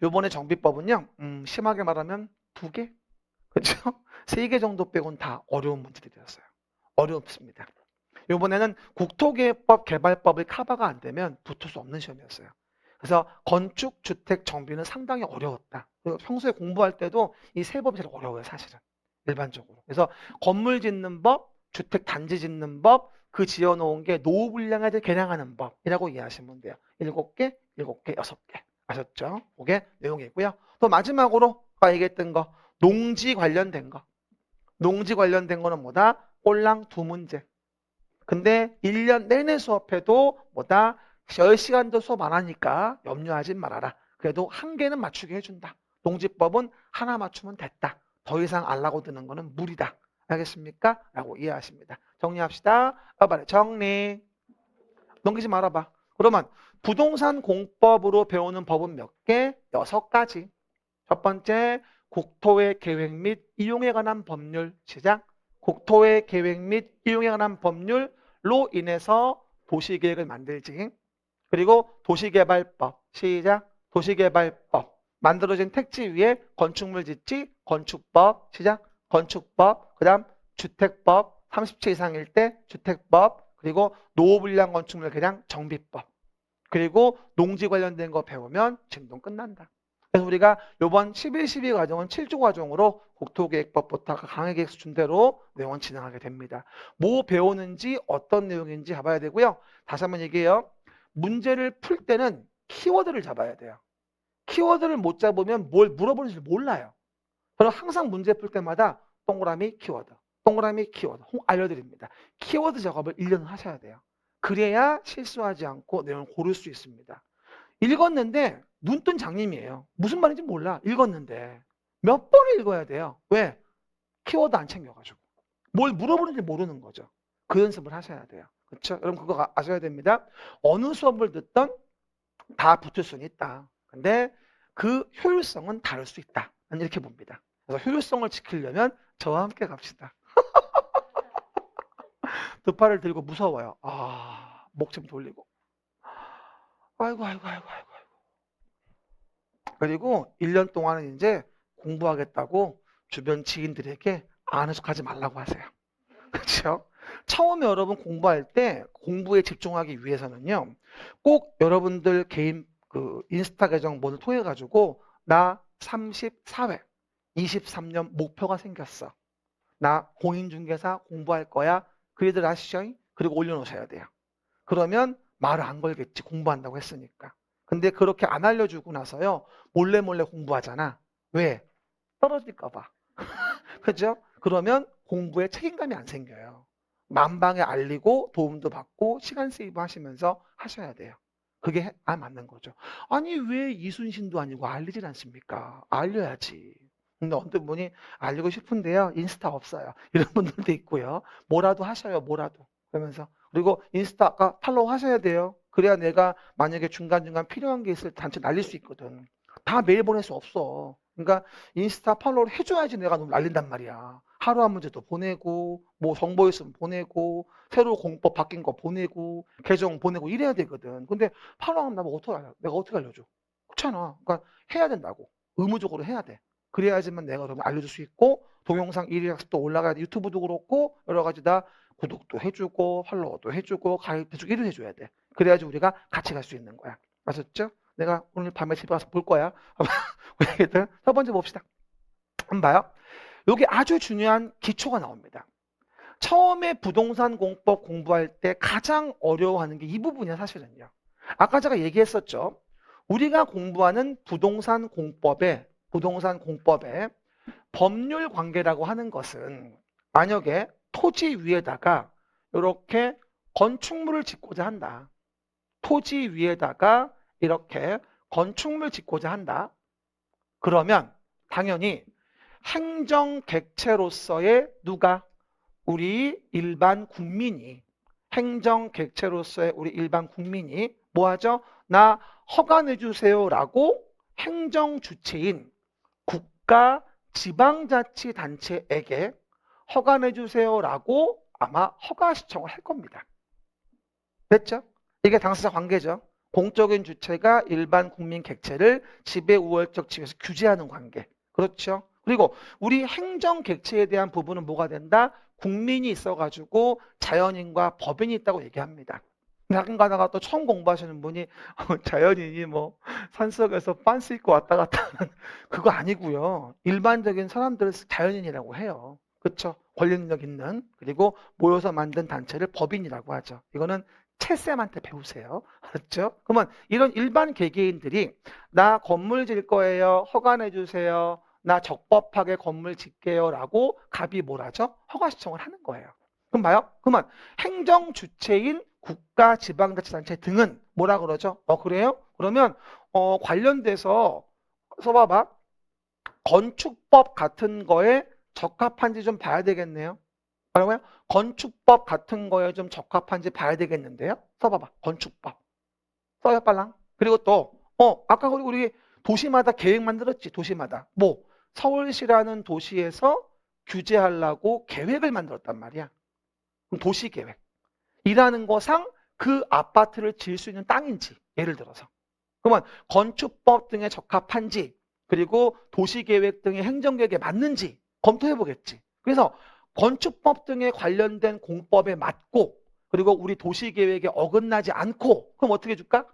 요번에 정비법은요, 심하게 말하면 2개? 그렇죠? 3개 정도 빼곤 다 어려운 문제들이 되었어요. 어렵습니다. 요번에는 국토개혁법, 개발법을 커버가 안 되면 붙을 수 없는 시험이었어요. 그래서 건축, 주택, 정비는 상당히 어려웠다. 그리고 평소에 공부할 때도 이 세 법이 제일 어려워요, 사실은. 일반적으로. 그래서 건물 짓는 법, 주택 단지 짓는 법, 그 지어놓은 게 노후불량을 개량하는 법이라고 이해하시면 돼요. 7개, 7개, 6개. 아셨죠? 그게 내용이고요. 또 마지막으로 아까 얘기했던 거, 농지 관련된 거. 농지 관련된 거는 뭐다? 꼴랑 2문제. 근데 1년 내내 수업해도 뭐다? 10시간도 수업 안 하니까 염려하지 말아라. 그래도 1개는 맞추게 해준다. 농지법은 하나 맞추면 됐다. 더 이상 알라고 드는 거는 무리다. 알겠습니까? 라고 이해하십니다. 정리합시다. 빨리 정리. 넘기지 말아봐. 그러면 부동산 공법으로 배우는 법은 몇 개? 6가지. 첫 번째, 국토의 계획 및 이용에 관한 법률. 시작. 국토의 계획 및 이용에 관한 법률로 인해서 도시계획을 만들지. 그리고 도시개발법. 시작. 도시개발법. 만들어진 택지 위에 건축물 짓지. 건축법. 시작. 건축법. 그 다음 주택법. 30채 이상일 때 주택법. 그리고 노후불량 건축물 개량 정비법. 그리고 농지 관련된 거 배우면 진동 끝난다. 그래서 우리가 이번 11, 12 과정은 7주 과정으로 국토계획법부터 강의계획서 준대로 내용을 진행하게 됩니다. 뭐 배우는지 어떤 내용인지 잡아야 되고요. 다시 한번 얘기해요. 문제를 풀 때는 키워드를 잡아야 돼요. 키워드를 못 잡으면 뭘 물어보는지 몰라요. 저는 항상 문제 풀 때마다 동그라미 키워드, 동그라미 키워드 알려드립니다. 키워드 작업을 1년은 하셔야 돼요. 그래야 실수하지 않고 내용을 고를 수 있습니다. 읽었는데 눈 뜬 장님이에요. 무슨 말인지 몰라. 읽었는데 몇 번을 읽어야 돼요. 왜? 키워드 안 챙겨가지고. 뭘 물어보는지 모르는 거죠. 그 연습을 하셔야 돼요. 그렇죠? 여러분 그거 아셔야 됩니다. 어느 수업을 듣던 다 붙을 수는 있다. 근데 그 효율성은 다를 수 있다. 난 이렇게 봅니다. 그래서 효율성을 지키려면 저와 함께 갑시다. 두 팔을 들고 무서워요. 목 좀 돌리고. 아이고, 아이고, 아이고, 아이고. 그리고 1년 동안은 이제 공부하겠다고 주변 지인들에게 아는 척하지 말라고 하세요. 그렇죠? 처음에 여러분 공부할 때 공부에 집중하기 위해서는요. 꼭 여러분들 개인 그 인스타 계정 뭐를 통해 가지고 나 34회 23년 목표가 생겼어. 나 공인중개사 공부할 거야. 그리들 하시죠? 그리고 올려놓으셔야 돼요. 그러면 말을 안 걸겠지. 공부한다고 했으니까. 근데 그렇게 안 알려주고 나서요. 몰래 몰래 공부하잖아. 왜? 떨어질까 봐. 그죠? 그러면 공부에 책임감이 안 생겨요. 만방에 알리고 도움도 받고 시간 세이브 하시면서 하셔야 돼요. 그게 맞는 거죠. 아니 왜 이순신도 아니고 알리질 않습니까? 알려야지. 근데 어떤 분이 알리고 싶은데요. 인스타 없어요. 이런 분들도 있고요. 뭐라도 하셔요. 뭐라도. 그러면서 그리고 인스타 아까 팔로우 하셔야 돼요. 그래야 내가 만약에 중간중간 필요한 게 있을 때 단체 날릴 수 있거든. 다 메일 보낼 수 없어. 그러니까 인스타 팔로우를 해줘야지 내가 너무 날린단 말이야. 하루 한 문제도 보내고 뭐 정보 있으면 보내고 새로 공법 바뀐 거 보내고 계정 보내고 이래야 되거든. 근데 팔로우 하면 내가 어떻게 알려줘? 그렇잖아. 그러니까 해야 된다고. 의무적으로 해야 돼. 그래야지만 내가 그러면 알려줄 수 있고 동영상 1위 학습도 올라가야 돼. 유튜브도 그렇고 여러 가지 다 구독도 해주고 팔로워도 해주고 가입해주고 이를 해줘야 돼. 그래야지 우리가 같이 갈 수 있는 거야. 아셨죠? 내가 오늘 밤에 집에 가서 볼 거야. 우리 애들 첫 번째 봅시다. 한번 봐요. 여기 아주 중요한 기초가 나옵니다. 처음에 부동산 공법 공부할 때 가장 어려워하는 게 이 부분이야 사실은요. 아까 제가 얘기했었죠. 우리가 공부하는 부동산 공법의 법률 관계라고 하는 것은 만약에 토지 위에다가 이렇게 건축물을 짓고자 한다. 토지 위에다가 이렇게 건축물 짓고자 한다. 그러면 당연히 행정객체로서의 누가? 우리 일반 국민이 행정객체로서의 우리 일반 국민이 뭐하죠? 나 허가내주세요라고 행정주체인 국가 지방자치단체에게 허가내주세요라고 아마 허가 신청을 할 겁니다. 됐죠? 이게 당사자 관계죠. 공적인 주체가 일반 국민 객체를 지배우월적 지위에서 규제하는 관계. 그렇죠? 그리고 우리 행정 객체에 대한 부분은 뭐가 된다? 국민이 있어가지고 자연인과 법인이 있다고 얘기합니다. 가끔 가다가 또 처음 공부하시는 분이 자연인이 뭐 산속에서 빤스 입고 왔다 갔다 하는 그거 아니고요. 일반적인 사람들을 자연인이라고 해요. 그렇죠? 권력력 있는 그리고 모여서 만든 단체를 법인이라고 하죠. 이거는 채쌤한테 배우세요. 알았죠? 그러면 이런 일반 개개인들이 나 건물 질 거예요. 허가 내주세요. 나 적법하게 건물 짓게요. 라고 갑이 뭐라죠? 허가 신청을 하는 거예요. 그럼 봐요. 그러면 행정 주체인 국가 지방자치단체 등은 뭐라 그러죠? 그래요? 그러면 관련돼서 써봐봐. 건축법 같은 거에 적합한지 좀 봐야 되겠네요. 뭐라고요? 건축법 같은 거에 좀 적합한지 봐야 되겠는데요. 써봐봐. 건축법. 써요, 빨랑. 그리고 또, 아까 우리 도시마다 계획 만들었지, 도시마다. 뭐, 서울시라는 도시에서 규제하려고 계획을 만들었단 말이야. 그럼 도시계획. 이라는 거상 그 아파트를 지을 수 있는 땅인지, 예를 들어서. 그러면 건축법 등에 적합한지, 그리고 도시계획 등의 행정계획에 맞는지 검토해 보겠지. 그래서 건축법 등에 관련된 공법에 맞고, 그리고 우리 도시계획에 어긋나지 않고, 그럼 어떻게 해줄까?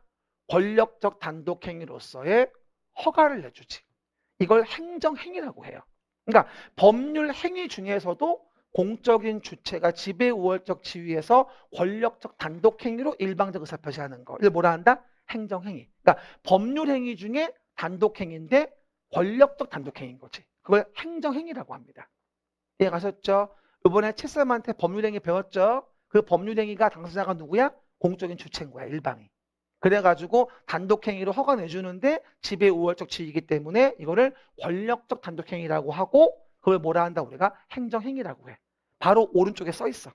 권력적 단독행위로서의 허가를 내주지. 이걸 행정행위라고 해요. 그러니까 법률 행위 중에서도 공적인 주체가 지배우월적 지위에서 권력적 단독행위로 일방적 의사표시하는 거. 이걸 뭐라 한다? 행정행위. 그러니까 법률 행위 중에 단독행위인데 권력적 단독행위인 거지. 그걸 행정행위라고 합니다. 이해 가셨죠? 이번에 채쌤한테 법률행위 배웠죠? 그 법률행위가 당사자가 누구야? 공적인 주체인 거야, 일방이. 그래가지고 단독행위로 허가 내주는데 지배우월적 지위이기 때문에 이거를 권력적 단독행위라고 하고 그걸 뭐라 한다? 우리가 행정행위라고 해. 바로 오른쪽에 써 있어.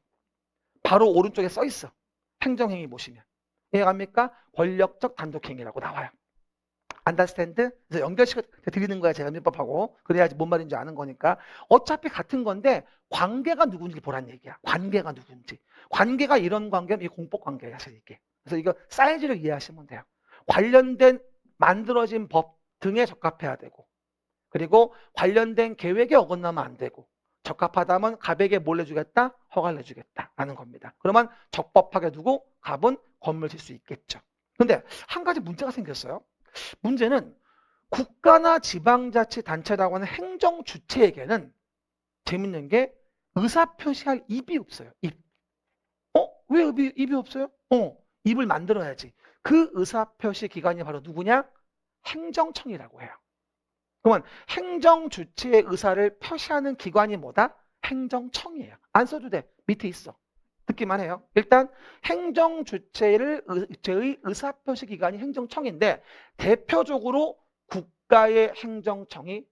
바로 오른쪽에 써 있어. 행정행위 보시면. 이해갑니까? 권력적 단독행위라고 나와요. 안더스탠드? 그래서 연결시켜 드리는 거야, 제가 민법하고. 그래야지 뭔 말인지 아는 거니까. 어차피 같은 건데 관계가 누군지 보란 얘기야. 관계가 누군지. 관계가 이런 관계면 이게 공법 관계야, 사실 이게. 그래서 이거 사이즈를 이해하시면 돼요. 관련된 만들어진 법 등에 적합해야 되고, 그리고 관련된 계획에 어긋나면 안 되고, 적합하다면 갑에게 뭘 내주겠다? 허가를 내주겠다 라는 겁니다. 그러면 적법하게 두고 갑은 건물 질 수 있겠죠. 근데 한 가지 문제가 생겼어요. 문제는 국가나 지방자치단체라고 하는 행정주체에게는 재밌는 게 의사표시할 입이 없어요. 입. 왜 입이 없어요? 입을 만들어야지. 그 의사표시 기관이 바로 누구냐? 행정청이라고 해요. 그러면 행정주체의 의사를 표시하는 기관이 뭐다? 행정청이에요. 안 써도 돼. 밑에 있어. 듣기만 해요. 일단 행정주체의 의사표시 기관이 행정청인데 대표적으로 국가의 행정청이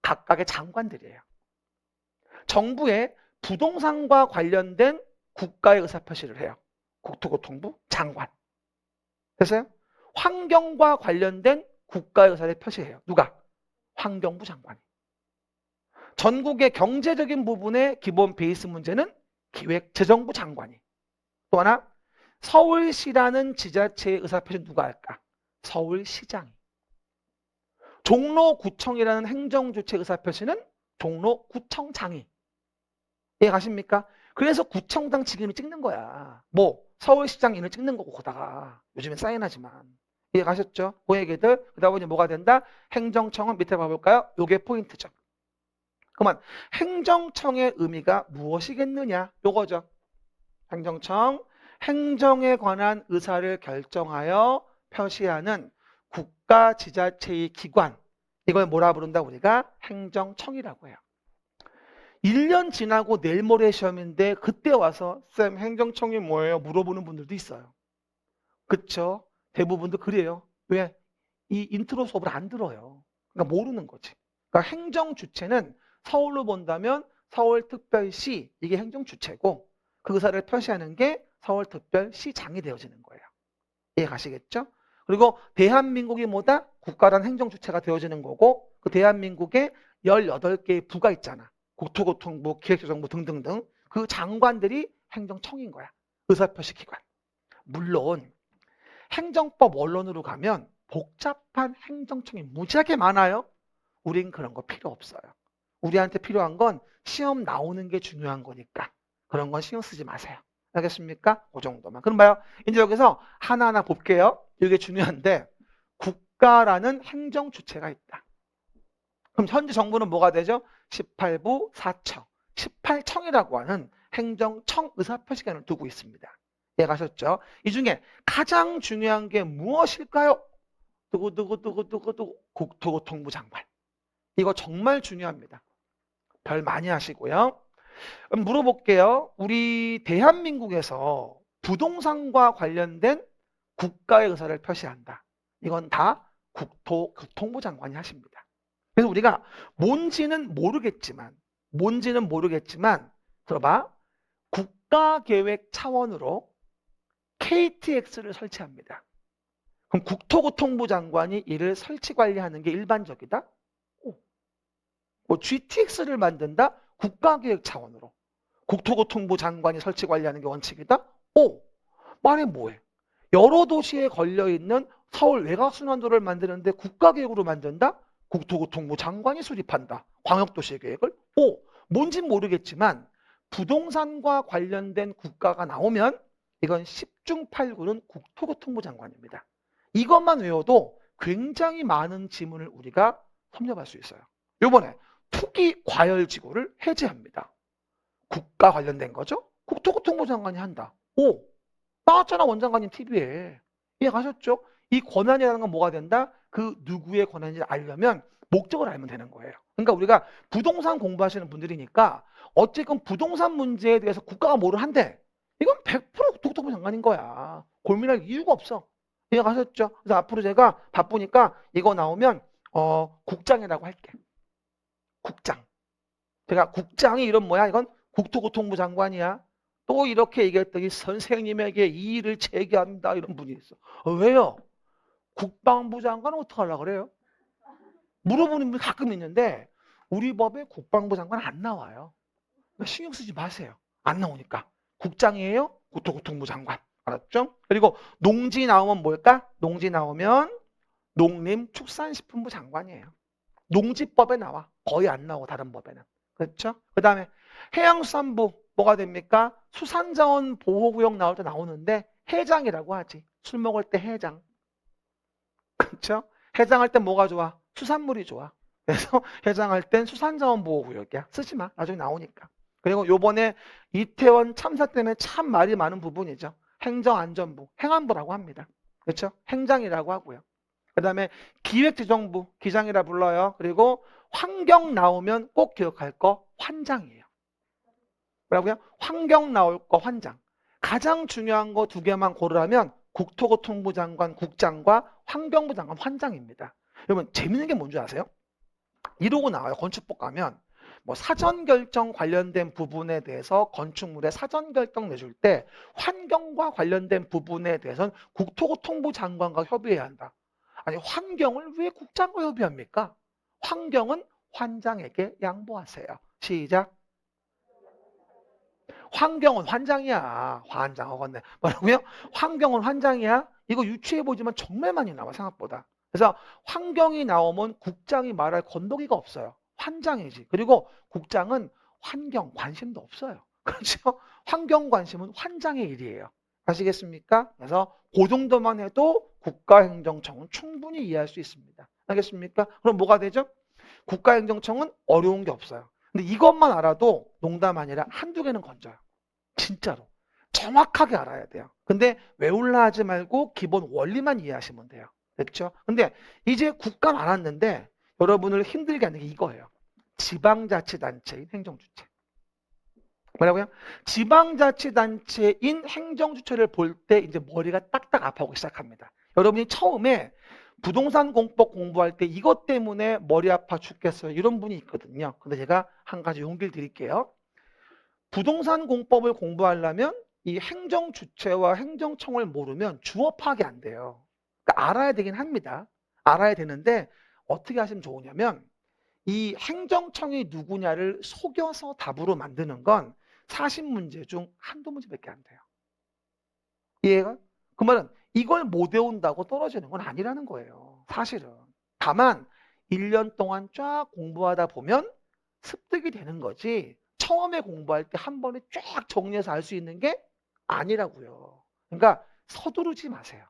각각의 장관들이에요. 정부의 부동산과 관련된 국가의 의사표시를 해요. 국토교통부 장관. 됐어요? 환경과 관련된 국가의사를 표시해요. 누가? 환경부 장관이. 전국의 경제적인 부분의 기본 베이스 문제는 기획재정부 장관이. 또 하나, 서울시라는 지자체의 의사표시는 누가 할까? 서울시장이. 종로구청이라는 행정주체 의사표시는 종로구청장이. 이해 가십니까? 그래서 구청장 직임이 찍는 거야. 뭐 서울시장 인을 찍는 거고 거다가 요즘엔 사인하지만. 이해 가셨죠? 그 얘기들. 그러다 보니 뭐가 된다? 행정청은 밑에 봐볼까요? 요게 포인트죠. 그러면 행정청의 의미가 무엇이겠느냐? 요거죠. 행정청, 행정에 관한 의사를 결정하여 표시하는 국가 지자체의 기관. 이걸 뭐라 부른다? 우리가 행정청이라고 해요. 1년 지나고 내일 모레 시험인데 그때 와서 쌤 행정청이 뭐예요? 물어보는 분들도 있어요. 그쵸? 대부분도 그래요. 왜? 이 인트로 수업을 안 들어요. 그러니까 모르는 거지. 그러니까 행정 주체는 서울로 본다면 서울특별시, 이게 행정 주체고 그 의사를 표시하는 게 서울특별시장이 되어지는 거예요. 이해 가시겠죠? 그리고 대한민국이 뭐다? 국가란 행정 주체가 되어지는 거고 그 대한민국에 18개의 부가 있잖아. 국토교통부, 기획재정부 등등등. 그 장관들이 행정청인 거야. 의사표시 기관. 물론 행정법 원론으로 가면 복잡한 행정청이 무지하게 많아요. 우린 그런 거 필요 없어요. 우리한테 필요한 건 시험 나오는 게 중요한 거니까 그런 건 신경 쓰지 마세요. 알겠습니까? 그 정도만. 그럼 봐요. 이제 여기서 하나하나 볼게요. 이게 중요한데 국가라는 행정 주체가 있다. 그럼 현재 정부는 뭐가 되죠? 18부 4청, 18청이라고 하는 행정청 의사표시관을 두고 있습니다. 이해 가셨죠? 이 중에 가장 중요한 게 무엇일까요? 두구두구두구두구두구 국토교통부 장관. 이거 정말 중요합니다. 별 많이 하시고요. 그럼 물어볼게요. 우리 대한민국에서 부동산과 관련된 국가의 의사를 표시한다. 이건 다 국토교통부 장관이 하십니다. 그래서 우리가 뭔지는 모르겠지만 들어봐. 국가계획 차원으로 KTX를 설치합니다. 그럼 국토교통부 장관이 이를 설치 관리하는 게 일반적이다? 뭐 GTX를 만든다? 국가계획 차원으로. 국토교통부 장관이 설치 관리하는 게 원칙이다? 말해 뭐해? 여러 도시에 걸려있는 서울 외곽순환도를 만드는데 국가계획으로 만든다? 국토교통부 장관이 수립한다. 광역도시 계획을? 뭔진 모르겠지만 부동산과 관련된 국가가 나오면 이건 10중 8구는 국토교통부 장관입니다. 이것만 외워도 굉장히 많은 지문을 우리가 섭렵할 수 있어요. 요번에 투기 과열지구를 해제합니다. 국가 관련된 거죠? 국토교통부 장관이 한다. 나왔잖아 원장관님 TV에. 이해 가셨죠? 이 권한이라는 건 뭐가 된다? 그 누구의 권한인지 알려면 목적을 알면 되는 거예요. 그러니까 우리가 부동산 공부하시는 분들이니까 어쨌건 부동산 문제에 대해서 국가가 뭐를 한대. 이건 100% 국토교통부 장관인 거야. 고민할 이유가 없어. 이해 가셨죠? 그래서 앞으로 제가 바쁘니까 이거 나오면 국장이라고 할게. 국장. 제가 국장이 이런 뭐야? 이건 국토교통부 장관이야. 또 이렇게 얘기했더니 선생님에게 이의를 제기합니다. 이런 분이 있어. 왜요? 국방부 장관은 어떻게 하려고 그래요? 물어보는 분이 가끔 있는데 우리 법에 국방부 장관 안 나와요. 신경 쓰지 마세요. 안 나오니까. 국장이에요? 국토교통부 장관. 알았죠? 그리고 농지 나오면 뭘까? 농지 나오면 농림축산식품부 장관이에요. 농지법에 나와. 거의 안 나오고 다른 법에는. 그렇죠? 그 다음에 해양수산부 뭐가 됩니까? 수산자원보호구역 나올 때 나오는데 해장이라고 하지. 술 먹을 때 해장. 그렇죠? 해장할 때 뭐가 좋아? 수산물이 좋아. 그래서 해장할 땐 수산자원보호구역이야. 쓰지 마. 나중에 나오니까. 그리고 요번에 이태원 참사 때문에 참 말이 많은 부분이죠. 행정안전부, 행안부라고 합니다. 그렇죠? 행장이라고 하고요. 그 다음에 기획재정부, 기장이라 불러요. 그리고 환경 나오면 꼭 기억할 거 환장이에요. 뭐라고요? 환경 나올 거 환장. 가장 중요한 거 두 개만 고르라면 국토교통부 장관 국장과 환경부 장관 환장입니다. 여러분 재밌는 게 뭔지 아세요? 이러고 나와요. 건축법 가면 뭐 사전 결정 관련된 부분에 대해서 건축물의 사전 결정 내줄 때 환경과 관련된 부분에 대해서는 국토교통부 장관과 협의해야 한다. 아니 환경을 왜 국장과 협의합니까? 환경은 환장에게 양보하세요. 시작. 환경은 환장이야. 환장하겠네. 뭐라고요? 환경은 환장이야? 이거 유추해보지만 정말 많이 나와 생각보다. 그래서 환경이 나오면 국장이 말할 건더기가 없어요. 환장이지. 그리고 국장은 환경 관심도 없어요. 그렇죠? 환경 관심은 환장의 일이에요. 아시겠습니까? 그래서 그 정도만 해도 국가행정청은 충분히 이해할 수 있습니다. 알겠습니까? 그럼 뭐가 되죠? 국가행정청은 어려운 게 없어요. 근데 이것만 알아도 농담 아니라 한두 개는 건져요. 진짜로. 정확하게 알아야 돼요. 근데 외울라 하지 말고 기본 원리만 이해하시면 돼요. 됐죠? 근데 이제 국감 알았는데 여러분을 힘들게 하는 게 이거예요. 지방자치단체인 행정주체. 뭐라고요? 지방자치단체인 행정주체를 볼 때 이제 머리가 딱딱 아파오기 시작합니다. 여러분이 처음에 부동산 공법 공부할 때 이것 때문에 머리 아파 죽겠어요. 이런 분이 있거든요. 근데 제가 한 가지 용기를 드릴게요. 부동산 공법을 공부하려면 이 행정주체와 행정청을 모르면 주어 파악이 안 돼요. 그러니까 알아야 되긴 합니다. 알아야 되는데 어떻게 하시면 좋으냐면 이 행정청이 누구냐를 속여서 답으로 만드는 건 40문제 중 한두 문제밖에 안 돼요. 이해가? 그 말은 이걸 못 외운다고 떨어지는 건 아니라는 거예요. 사실은. 다만 1년 동안 쫙 공부하다 보면 습득이 되는 거지 처음에 공부할 때 한 번에 쫙 정리해서 알 수 있는 게 아니라고요. 그러니까 서두르지 마세요.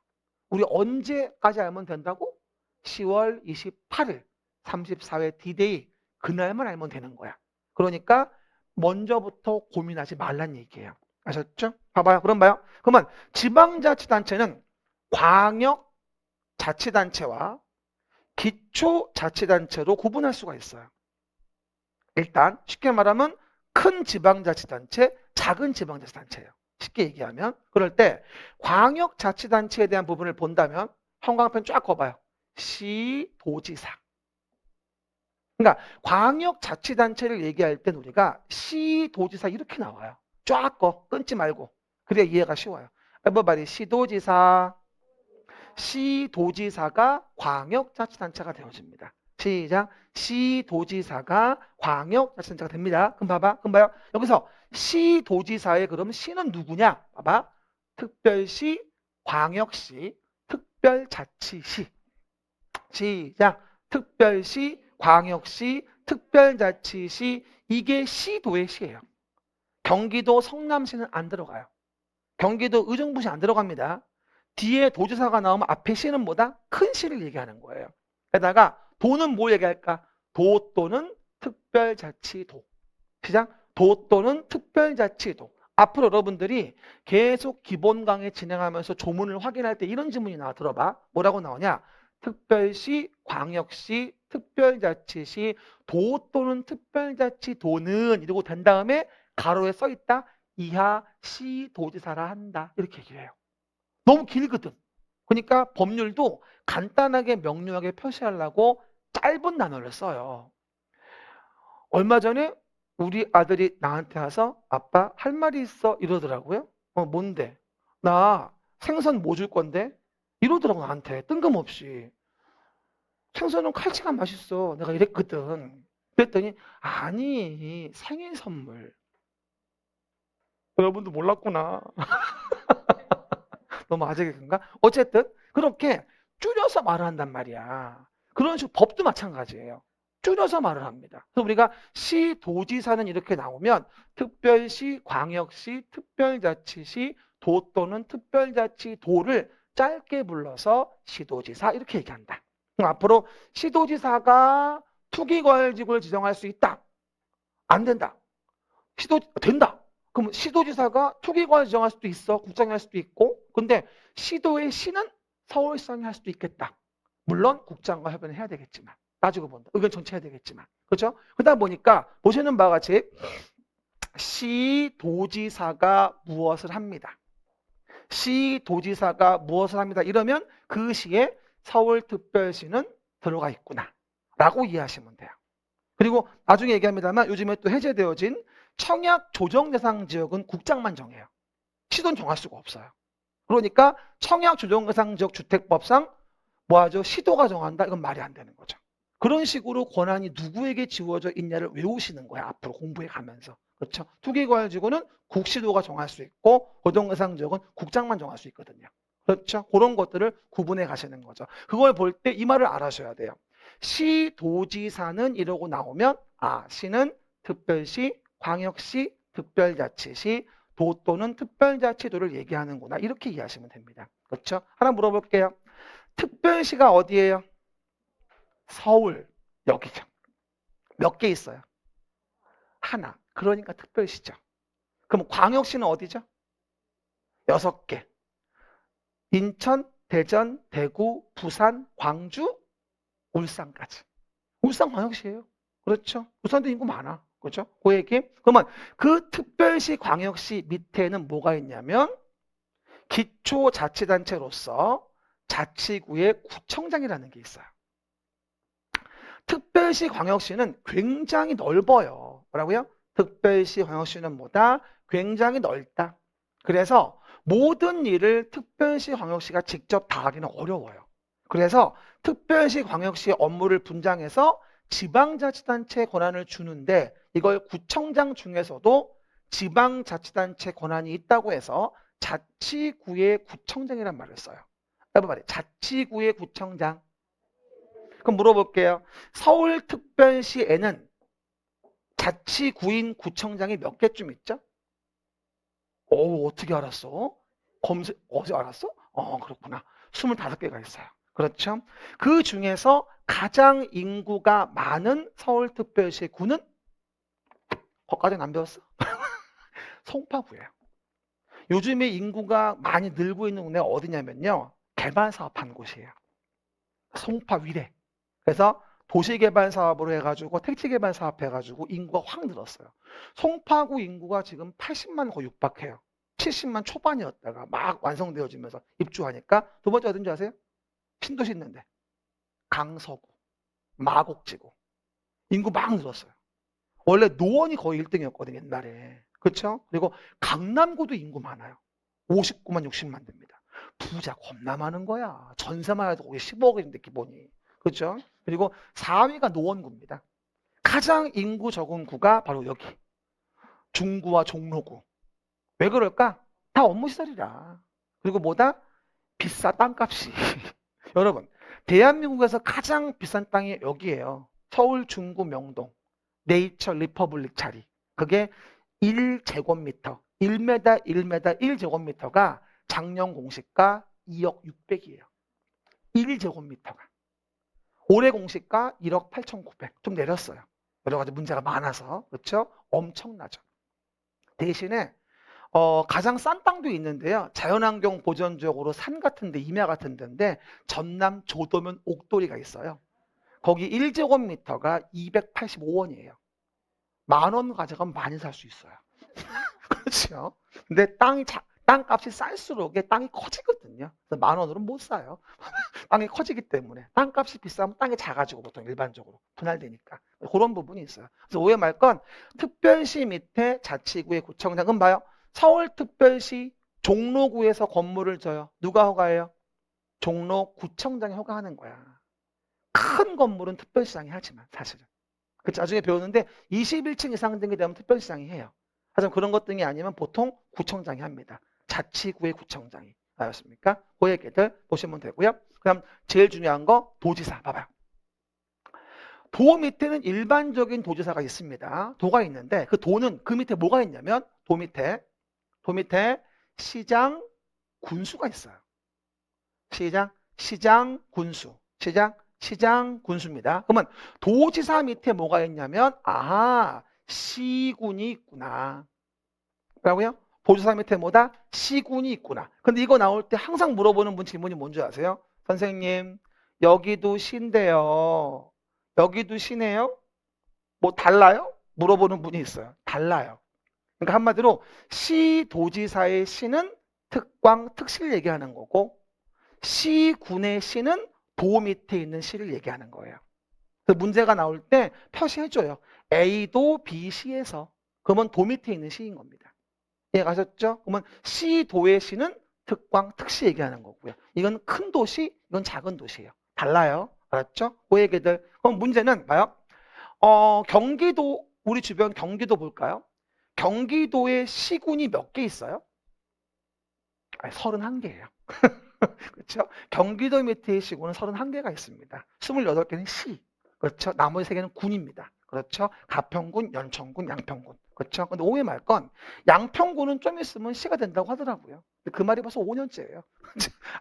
우리 언제까지 알면 된다고? 10월 28일 34회 D-Day 그날만 알면 되는 거야. 그러니까 먼저부터 고민하지 말란 얘기예요. 아셨죠? 봐봐요. 그럼 봐요. 그러면 지방자치단체는 광역자치단체와 기초자치단체로 구분할 수가 있어요. 일단 쉽게 말하면 큰 지방자치단체, 작은 지방자치단체예요. 쉽게 얘기하면 그럴 때 광역자치단체에 대한 부분을 본다면 형광펜 쫙 꺼봐요. 시, 도지사. 그러니까 광역자치단체를 얘기할 땐 우리가 시, 도지사 이렇게 나와요. 쫙 꺼, 끊지 말고. 그래야 이해가 쉬워요. everybody, 시도지사. 시도지사가 광역자치단체가 되어집니다. 시작. 시도지사가 광역자치단체가 됩니다. 그럼 봐봐. 그럼 봐요. 여기서 시도지사의 그럼 시는 누구냐? 봐봐. 특별시, 광역시, 특별자치시. 시작. 특별시, 광역시, 특별자치시. 이게 시도의 시예요. 경기도 성남시는 안 들어가요. 경기도 의정부시 안 들어갑니다. 뒤에 도지사가 나오면 앞에 시는 뭐다? 큰 시를 얘기하는 거예요. 게다가 도는 뭘 얘기할까? 도 또는 특별자치도. 시작. 도 또는 특별자치도. 앞으로 여러분들이 계속 기본 강의 진행하면서 조문을 확인할 때 이런 질문이 나와. 들어봐. 뭐라고 나오냐? 특별시, 광역시, 특별자치시, 도 또는 특별자치도는 이러고 된 다음에 가로에 써 있다. 이하 시도지사라 한다. 이렇게 얘기를 해요. 너무 길거든. 그러니까 법률도 간단하게 명료하게 표시하려고 짧은 단어를 써요. 얼마 전에 우리 아들이 나한테 와서 아빠 할 말이 있어 이러더라고요. 뭔데? 나 생선 뭐 줄 건데? 이러더라고 나한테 뜬금없이. 생선은 칼치가 맛있어. 내가 이랬거든. 그랬더니 아니 생일 선물. 여러분도 몰랐구나. 너무 아재개그인가? 어쨌든 그렇게 줄여서 말을 한단 말이야. 그런 식으로 법도 마찬가지예요. 줄여서 말을 합니다. 그래서 우리가 시, 도지사는 이렇게 나오면 특별시, 광역시, 특별자치시, 도 또는 특별자치도를 짧게 불러서 시도지사 이렇게 얘기한다. 그럼 앞으로 시도지사가 투기과열지구를 지정할 수 있다. 안 된다. 된다. 그럼 시도지사가 투기관을 지정할 수도 있어. 국장이 할 수도 있고. 근데 시도의 시는 서울시장이 할 수도 있겠다. 물론 국장과 협의는 해야 되겠지만. 따지고 본다. 의견 전체해야 되겠지만. 그렇죠? 그러다 보니까 보시는 바와 같이 시도지사가 무엇을 합니다. 시도지사가 무엇을 합니다. 이러면 그 시에 서울특별시는 들어가 있구나. 라고 이해하시면 돼요. 그리고 나중에 얘기합니다만 요즘에 또 해제되어진 청약 조정 대상 지역은 국장만 정해요. 시도는 정할 수가 없어요. 그러니까 청약 조정 대상 지역 주택법상 뭐하죠? 시도가 정한다? 이건 말이 안 되는 거죠. 그런 식으로 권한이 누구에게 지워져 있냐를 외우시는 거야. 앞으로 공부해 가면서. 그렇죠? 투기과열지구는 국시도가 정할 수 있고 고정대상 지역은 국장만 정할 수 있거든요. 그렇죠? 그런 것들을 구분해 가시는 거죠. 그걸 볼 때 이 말을 알아셔야 돼요. 시도지사는 이러고 나오면 시는 특별시, 광역시, 특별자치시, 도 또는 특별자치도를 얘기하는구나. 이렇게 이해하시면 됩니다. 그렇죠? 하나 물어볼게요. 특별시가 어디예요? 서울, 여기죠. 몇 개 있어요? 하나. 그러니까 특별시죠. 그럼 광역시는 어디죠? 6개. 인천, 대전, 대구, 부산, 광주, 울산까지. 울산 광역시예요. 그렇죠? 울산도 인구 많아. 그렇죠? 그 얘기. 그러면 그 특별시 광역시 밑에는 뭐가 있냐면 기초자치단체로서 자치구의 구청장이라는 게 있어요. 특별시 광역시는 굉장히 넓어요. 뭐라고요? 특별시 광역시는 뭐다? 굉장히 넓다. 그래서 모든 일을 특별시 광역시가 직접 다 하기는 어려워요. 그래서 특별시 광역시 업무를 분장해서 지방자치단체 권한을 주는데 이걸 구청장 중에서도 지방자치단체 권한이 있다고 해서 자치구의 구청장이란 말을 써요. 여러분 말이에요. 자치구의 구청장. 그럼 물어볼게요. 서울특별시에는 자치구인 구청장이 몇 개쯤 있죠? 어떻게 알았어? 어제 알았어? 그렇구나. 25개가 있어요. 그렇죠? 그 중에서 가장 인구가 많은 서울특별시 구는 거기까지는 안 배웠어? 송파구예요. 요즘에 인구가 많이 늘고 있는 곳이 어디냐면요. 개발 사업한 곳이에요. 송파 위례. 그래서 도시개발 사업으로 해가지고 택지개발 사업 해가지고 인구가 확 늘었어요. 송파구 인구가 지금 80만 거의 육박해요. 70만 초반이었다가 막 완성되어지면서 입주하니까 두 번째 어딘지 아세요? 신도시 있는데 강서구, 마곡지구 인구 막 늘었어요. 원래 노원이 거의 1등이었거든요 옛날에. 그렇죠? 그리고 강남구도 인구 많아요. 59만 60만 됩니다. 부자 겁나 많은 거야. 전세만 해도 거의 15억인데 기본이. 그렇죠? 그리고 4위가 노원구입니다. 가장 인구 적은 구가 바로 여기. 중구와 종로구. 왜 그럴까? 다 업무시설이라. 그리고 뭐다? 비싸 땅값이. 여러분, 대한민국에서 가장 비싼 땅이 여기예요. 서울 중구 명동. 네이처 리퍼블릭 자리. 그게 1제곱미터. 1m, 1m, 1제곱미터가 작년 공시가 2억 6백이에요. 1제곱미터가. 올해 공시가 1억 8,900. 좀 내렸어요. 여러 가지 문제가 많아서. 그렇죠? 엄청나죠. 대신에 가장 싼 땅도 있는데요. 자연환경 보전지역으로 산 같은 데, 임야 같은 데인데 전남 조도면 옥돌이가 있어요. 거기 1제곱미터가 285원이에요. 10,000원 가져가면 많이 살 수 있어요. 그렇죠? 근데 땅값이 쌀수록 땅이 커지거든요. 그래서 10,000원으로는 못 사요. 땅이 커지기 때문에. 땅값이 비싸면 땅이 작아지고 보통 일반적으로 분할되니까. 그런 부분이 있어요. 그래서 오해 말 건 특별시 밑에 자치구의 구청장은 봐요. 서울특별시 종로구에서 건물을 져요. 누가 허가해요? 종로구청장이 허가하는 거야. 큰 건물은 특별시장이 하지만 사실은. 그 나중에 배우는데 21층 이상 등이 되면 특별시장이 해요. 하지만 그런 것 등이 아니면 보통 구청장이 합니다. 자치구의 구청장이. 알았습니까? 그 얘기들 보시면 되고요. 그다음 제일 중요한 거 도지사 봐봐요. 도 밑에는 일반적인 도지사가 있습니다. 도가 있는데 그 도는 그 밑에 뭐가 있냐면 도 밑에 시장, 군수가 있어요. 시장, 군수. 시장, 군수입니다. 그러면 도지사 밑에 뭐가 있냐면 시군이 있구나. 뭐라고요? 도지사 밑에 뭐다? 시군이 있구나. 근데 이거 나올 때 항상 물어보는 분 질문이 뭔지 아세요? 선생님, 여기도 시인데요. 여기도 시네요? 뭐 달라요? 물어보는 분이 있어요. 달라요. 그러니까 한마디로 시도지사의 시는 특광, 특시를 얘기하는 거고 시군의 시는 도 밑에 있는 시를 얘기하는 거예요. 그래서 문제가 나올 때 표시해줘요. A도 BC에서. 그러면 도 밑에 있는 시인 겁니다. 이해가셨죠? 그러면 C도의 C는 특광, 특시 얘기하는 거고요. 이건 큰 도시, 이건 작은 도시예요. 달라요. 알았죠? 그 얘기들. 그럼 문제는 뭐요? 경기도, 우리 주변 경기도 볼까요? 경기도에 시군이 몇 개 있어요? 31개예요. 그렇죠? 경기도 밑에 시군은 31개가 있습니다. 28개는 시. 그렇죠? 나머지 3개는 군입니다. 그렇죠? 가평군, 연천군, 양평군. 그렇죠? 근데 오해 말 건 양평군은 좀 있으면 시가 된다고 하더라고요. 그 말이 벌써 5년째예요.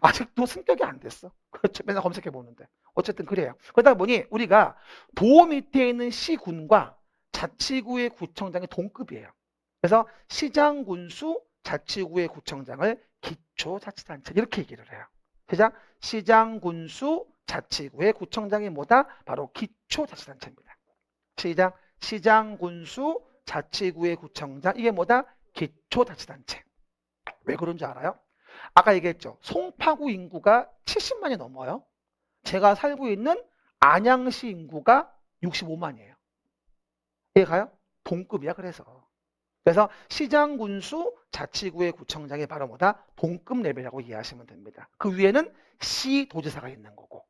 아직도 승격이 안 됐어. 그렇죠? 맨날 검색해 보는데. 어쨌든 그래요. 그러다 보니 우리가 도 밑에 있는 시군과 자치구의 구청장이 동급이에요. 그래서 시장, 군수, 자치구의 구청장을 기초자치단체 이렇게 얘기를 해요. 시장, 군수, 자치구의 구청장이 뭐다? 바로 기초자치단체입니다. 시장, 군수, 자치구의 구청장 이게 뭐다? 기초자치단체. 왜 그런 줄 알아요? 아까 얘기했죠. 송파구 인구가 70만이 넘어요. 제가 살고 있는 안양시 인구가 65만이에요. 이해가요? 동급이야 그래서. 그래서 시장, 군수, 자치구의 구청장이 바로 뭐다? 동급 레벨이라고 이해하시면 됩니다. 그 위에는 시도지사가 있는 거고.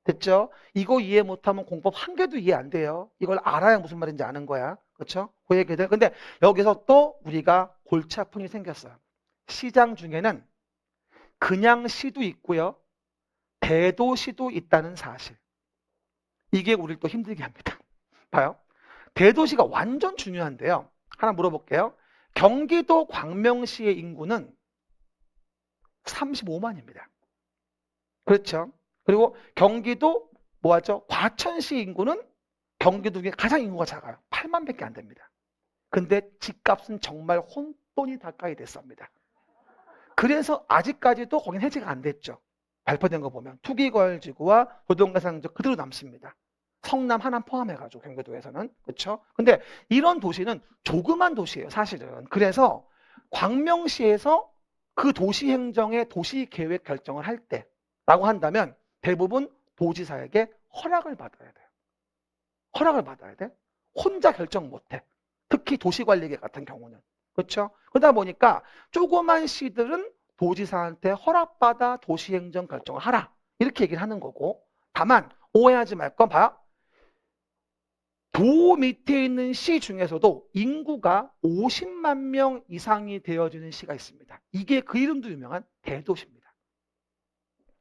됐죠? 이거 이해 못하면 공법 한 개도 이해 안 돼요. 이걸 알아야 무슨 말인지 아는 거야. 그렇죠? 그 얘기들. 근데 여기서 또 우리가 골치 아픈 일이 생겼어요. 시장 중에는 그냥 시도 있고요. 대도시도 있다는 사실. 이게 우리를 또 힘들게 합니다. 봐요. 대도시가 완전 중요한데요. 하나 물어볼게요. 경기도 광명시의 인구는 35만입니다. 그렇죠? 그리고 경기도 뭐하죠? 과천시 인구는 경기도 중에 가장 인구가 작아요. 8만밖에 안 됩니다. 근데 집값은 정말 혼돈이 가까이 됐습니다. 그래서 아직까지도 거긴 해제가 안 됐죠. 발표된 거 보면 투기과열지구와 부동산상적 그대로 남습니다. 성남, 하남 포함해가지고 경기도에서는. 그렇죠? 근데 이런 도시는 조그만 도시예요, 사실은. 그래서 광명시에서 그 도시 행정의 도시 계획 결정을 할 때라고 한다면 대부분 도지사에게 허락을 받아야 돼요. 허락을 받아야 돼. 혼자 결정 못 해. 특히 도시관리계 같은 경우는. 그렇죠? 그러다 보니까 조그만 시들은 도지사한테 허락받아 도시행정 결정을 하라. 이렇게 얘기를 하는 거고. 다만 오해하지 말 건 봐요. 도 밑에 있는 시 중에서도 인구가 50만 명 이상이 되어지는 시가 있습니다. 이게 그 이름도 유명한 대도시입니다.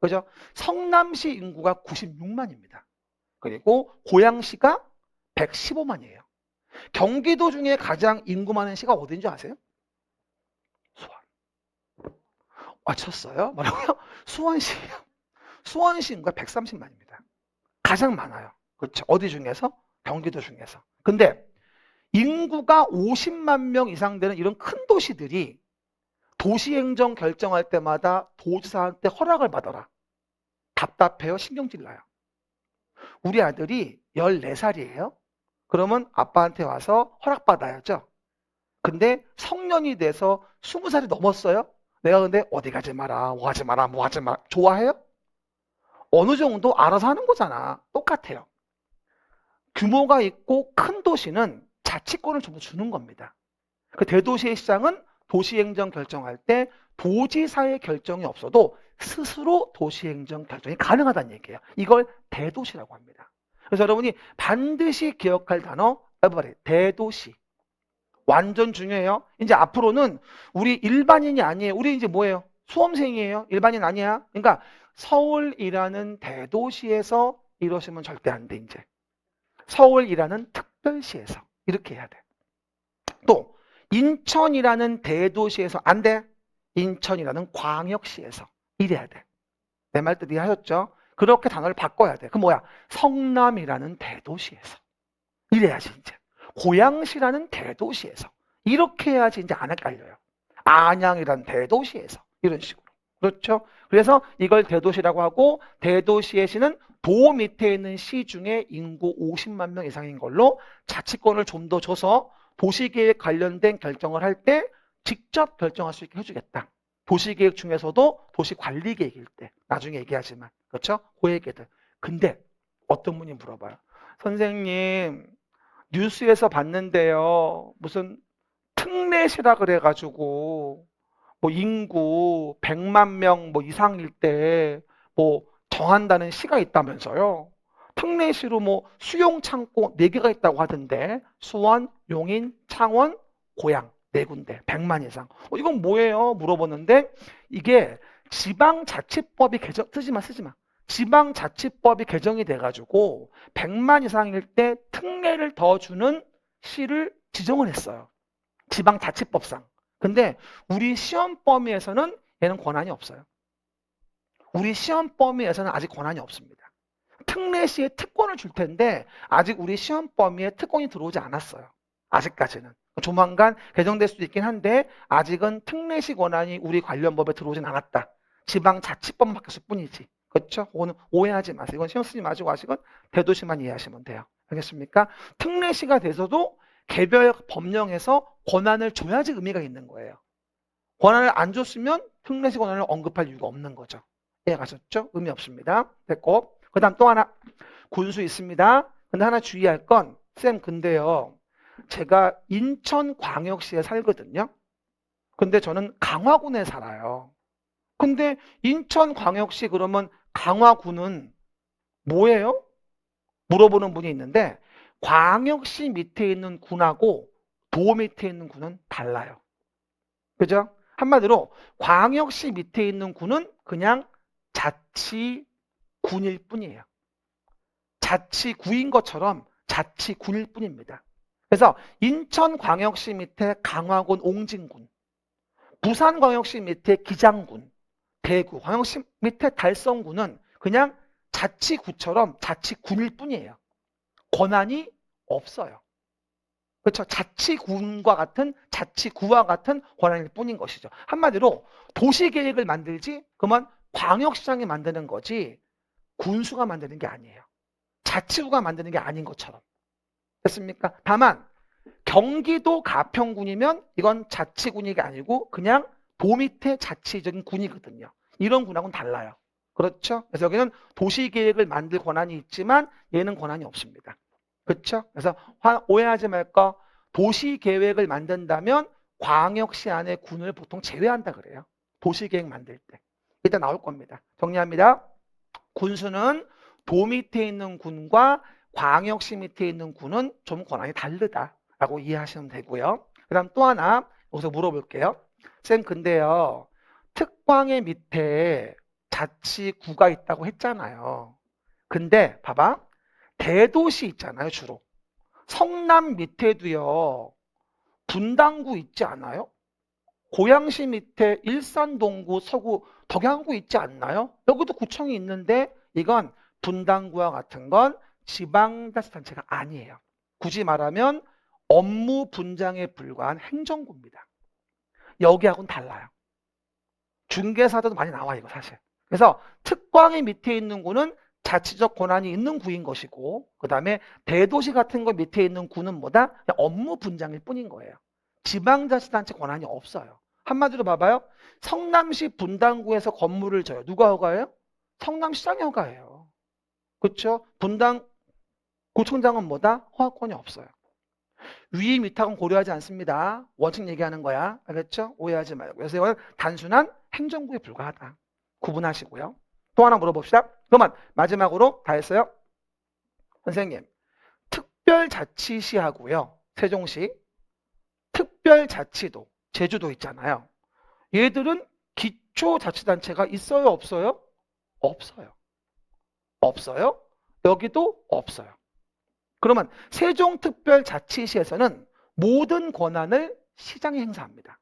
그죠? 성남시 인구가 96만입니다. 그리고 고양시가 115만이에요. 경기도 중에 가장 인구 많은 시가 어딘지 아세요? 수원. 맞췄어요? 뭐라고요? 수원시예요. 수원시 인구가 130만입니다. 가장 많아요. 그렇죠? 어디 중에서? 경기도 중에서. 근데 인구가 50만 명 이상 되는 이런 큰 도시들이 도시행정 결정할 때마다 도지사한테 허락을 받아라. 답답해요? 신경질 나요? 우리 아들이 14살이에요. 그러면 아빠한테 와서 허락받아야죠. 근데 성년이 돼서 20살이 넘었어요. 내가 근데 어디 가지 마라, 뭐 하지 마라, 뭐 하지 마라. 좋아해요? 어느 정도 알아서 하는 거잖아. 똑같아요. 규모가 있고 큰 도시는 자치권을 좀 더 주는 겁니다. 그 대도시의 시장은 도시행정 결정할 때 도지사의 결정이 없어도 스스로 도시행정 결정이 가능하다는 얘기예요. 이걸 대도시라고 합니다. 그래서 여러분이 반드시 기억할 단어, 대도시. 완전 중요해요. 이제 앞으로는 우리 일반인이 아니에요. 우리 이제 뭐예요? 수험생이에요. 일반인 아니야. 그러니까 서울이라는 대도시에서 이러시면 절대 안 돼, 이제. 서울이라는 특별시에서 이렇게 해야 돼. 또 인천이라는 대도시에서 안 돼. 인천이라는 광역시에서 이래야 돼. 내 말 뜻 이해하셨죠? 그렇게 단어를 바꿔야 돼. 그 뭐야? 성남이라는 대도시에서 이래야지 이제. 고양시라는 대도시에서 이렇게 해야지 이제 안 헷갈려요. 안양이라는 대도시에서 이런 식으로. 그렇죠? 그래서 이걸 대도시라고 하고 대도시의 시는 도 밑에 있는 시 중에 인구 50만 명 이상인 걸로 자치권을 좀 더 줘서 도시계획 관련된 결정을 할 때 직접 결정할 수 있게 해주겠다. 도시계획 중에서도 도시관리계획일 때 나중에 얘기하지만 그렇죠? 그 얘기들. 근데 어떤 분이 물어봐요. 선생님, 뉴스에서 봤는데요. 무슨 특례시라 그래가지고 뭐 인구 100만 명 뭐 이상일 때 뭐 정한다는 시가 있다면서요. 특례시로 뭐 수용 창고 4개가 있다고 하던데 수원, 용인, 창원, 고양 4군데 100만 이상. 이건 뭐예요? 물어보는데 이게 지방자치법이 개정 쓰지 마. 지방자치법이 개정이 돼가지고 100만 이상일 때 특례를 더 주는 시를 지정을 했어요. 지방자치법상. 근데 우리 시험 범위에서는 얘는 권한이 없어요. 우리 시험 범위에서는 아직 권한이 없습니다. 특례시에 특권을 줄 텐데 아직 우리 시험 범위에 특권이 들어오지 않았어요. 아직까지는. 조만간 개정될 수도 있긴 한데 아직은 특례시 권한이 우리 관련 법에 들어오진 않았다. 지방자치법만 바뀌었을 뿐이지. 그렇죠? 오늘 오해하지 마세요. 이건 신경 쓰지 마시고 하시건 대도시만 이해하시면 돼요. 알겠습니까? 특례시가 돼서도 개별 법령에서 권한을 줘야지 의미가 있는 거예요. 권한을 안 줬으면 특례시 권한을 언급할 이유가 없는 거죠. 이해가셨죠? 의미 없습니다. 됐고. 그 다음 또 하나 군수 있습니다. 근데 하나 주의할 건 쌤 근데요. 제가 인천광역시에 살거든요. 근데 저는 강화군에 살아요. 근데 인천광역시 그러면 강화군은 뭐예요? 물어보는 분이 있는데 광역시 밑에 있는 군하고 도 밑에 있는 군은 달라요. 그죠? 한마디로 광역시 밑에 있는 군은 그냥 자치군일 뿐이에요. 자치구인 것처럼 자치군일 뿐입니다. 그래서 인천광역시 밑에 강화군 옹진군, 부산광역시 밑에 기장군, 대구, 광역시 밑에 달성군은 그냥 자치구처럼 자치군일 뿐이에요. 권한이 없어요. 그렇죠. 자치군과 같은 자치구와 같은 권한일 뿐인 것이죠. 한마디로 도시계획을 만들지 그러면 광역시장이 만드는 거지 군수가 만드는 게 아니에요. 자치구가 만드는 게 아닌 것처럼. 됐습니까? 다만 경기도 가평군이면 이건 자치군이 아니고 그냥 도 밑에 자치적인 군이거든요. 이런 군하고는 달라요. 그렇죠? 그래서 여기는 도시계획을 만들 권한이 있지만 얘는 권한이 없습니다. 그렇죠? 그래서 오해하지 말까? 도시계획을 만든다면 광역시 안에 군을 보통 제외한다 그래요. 도시계획 만들 때. 일단 나올 겁니다. 정리합니다. 군수는 도 밑에 있는 군과 광역시 밑에 있는 군은 좀 권한이 다르다라고 이해하시면 되고요. 그 다음 또 하나 여기서 물어볼게요. 쌤 근데요. 특광의 밑에 자치구가 있다고 했잖아요. 근데 봐봐. 대도시 있잖아요. 주로. 성남 밑에도요. 분당구 있지 않아요? 고양시 밑에 일산, 동구, 서구, 덕양구 있지 않나요? 여기도 구청이 있는데 이건 분당구와 같은 건 지방자치단체가 아니에요. 굳이 말하면 업무 분장에 불과한 행정구입니다. 여기하고는 달라요. 중개사도 많이 나와 이거 사실. 그래서 특광의 밑에 있는 구는 자치적 권한이 있는 구인 것이고 그 다음에 대도시 같은 거 밑에 있는 구는 뭐다? 그냥 업무 분장일 뿐인 거예요. 지방자치단체 권한이 없어요. 한마디로 봐봐요. 성남시 분당구에서 건물을 져요. 누가 허가해요? 성남시장이 허가해요. 그렇죠? 분당 구청장은 뭐다? 허가권이 없어요. 위임 위탁은 고려하지 않습니다. 원칙 얘기하는 거야. 알겠죠? 오해하지 말고. 그래서 이건 단순한 행정구에 불과하다. 구분하시고요. 또 하나 물어봅시다. 그러면 마지막으로 다 했어요? 선생님, 특별자치시하고요. 세종시, 특별자치도, 제주도 있잖아요. 얘들은 기초자치단체가 있어요? 없어요? 없어요. 없어요? 여기도 없어요. 그러면 세종특별자치시에서는 모든 권한을 시장이 행사합니다.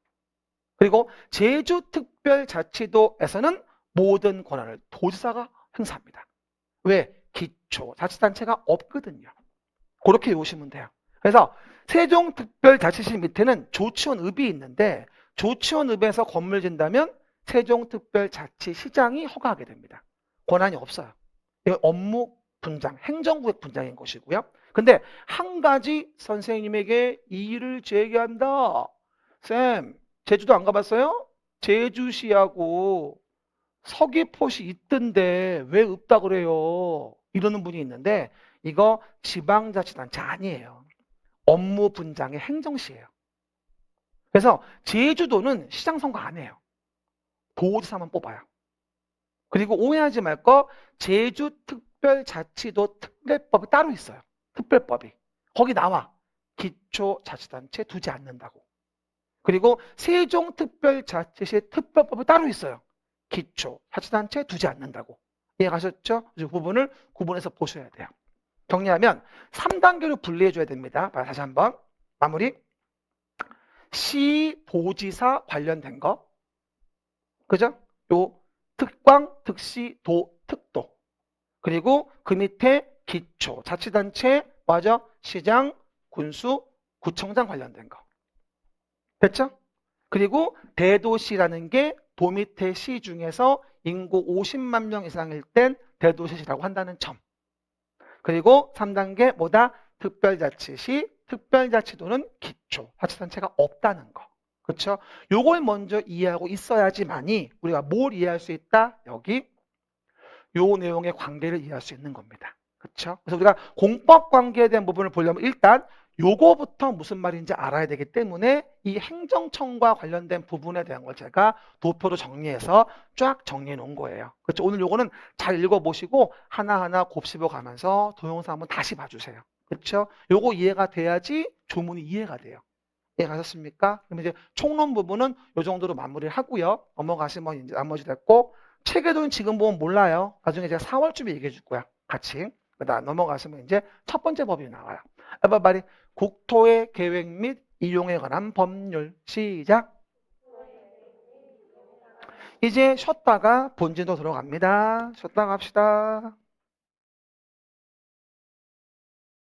그리고 제주특별자치도에서는 모든 권한을 도지사가 행사합니다. 왜? 기초자치단체가 없거든요. 그렇게 보시면 돼요. 그래서 세종특별자치시 밑에는 조치원읍이 있는데 조치원읍에서 건물 짓다면 세종특별자치시장이 허가하게 됩니다. 권한이 없어요. 이건 업무 분장, 행정구역 분장인 것이고요. 근데 한 가지 선생님에게 이의를 제기한다. 쌤, 제주도 안 가봤어요? 제주시하고 서귀포시 있던데 왜 없다 그래요? 이러는 분이 있는데 이거 지방자치단체 아니에요. 업무 분장의 행정시예요. 그래서 제주도는 시장 선거 안 해요. 도지사만 뽑아요. 그리고 오해하지 말 거 제주특별자치도 특례법이 따로 있어요. 특별법이. 거기 나와. 기초자치단체 두지 않는다고. 그리고 세종특별자치시 특별법이 따로 있어요. 기초자치단체 두지 않는다고. 이해가셨죠? 이 부분을 구분해서 보셔야 돼요. 정리하면 3단계로 분리해줘야 됩니다. 다시 한번 마무리. 시도지사 관련된 거. 그죠? 요 특광, 특시, 도, 특도. 그리고 그 밑에 기초, 자치단체, 맞아? 시장, 군수, 구청장 관련된 거. 됐죠? 그리고 대도시라는 게 도 밑에 시 중에서 인구 50만 명 이상일 땐 대도시라고 한다는 점. 그리고 3단계 뭐다? 특별자치시, 특별자치도는 기초, 자치단체가 없다는 거. 그렇죠? 요걸 먼저 이해하고 있어야지만이 우리가 뭘 이해할 수 있다? 여기 요 내용의 관계를 이해할 수 있는 겁니다. 그렇죠? 그래서 우리가 공법 관계에 대한 부분을 보려면 일단 요거부터 무슨 말인지 알아야 되기 때문에 이 행정청과 관련된 부분에 대한 걸 제가 도표로 정리해서 쫙 정리해 놓은 거예요. 그렇죠? 오늘 요거는 잘 읽어보시고 하나하나 곱씹어 가면서 동영상 한번 다시 봐주세요. 그렇죠? 요거 이해가 돼야지 조문이 이해가 돼요. 이해가셨습니까? 그러면 이제 총론 부분은 요 정도로 마무리를 하고요. 넘어가시면 이제 나머지 됐고 체계도는 지금 보면 몰라요. 나중에 제가 4월쯤에 얘기해 줄 거야. 같이. 넘어가시면 이제 첫 번째 법이 나와요. everybody 국토의 계획 및 이용에 관한 법률 시작. 이제 쉬었다가 본진도 들어갑니다. 쉬었다 갑시다.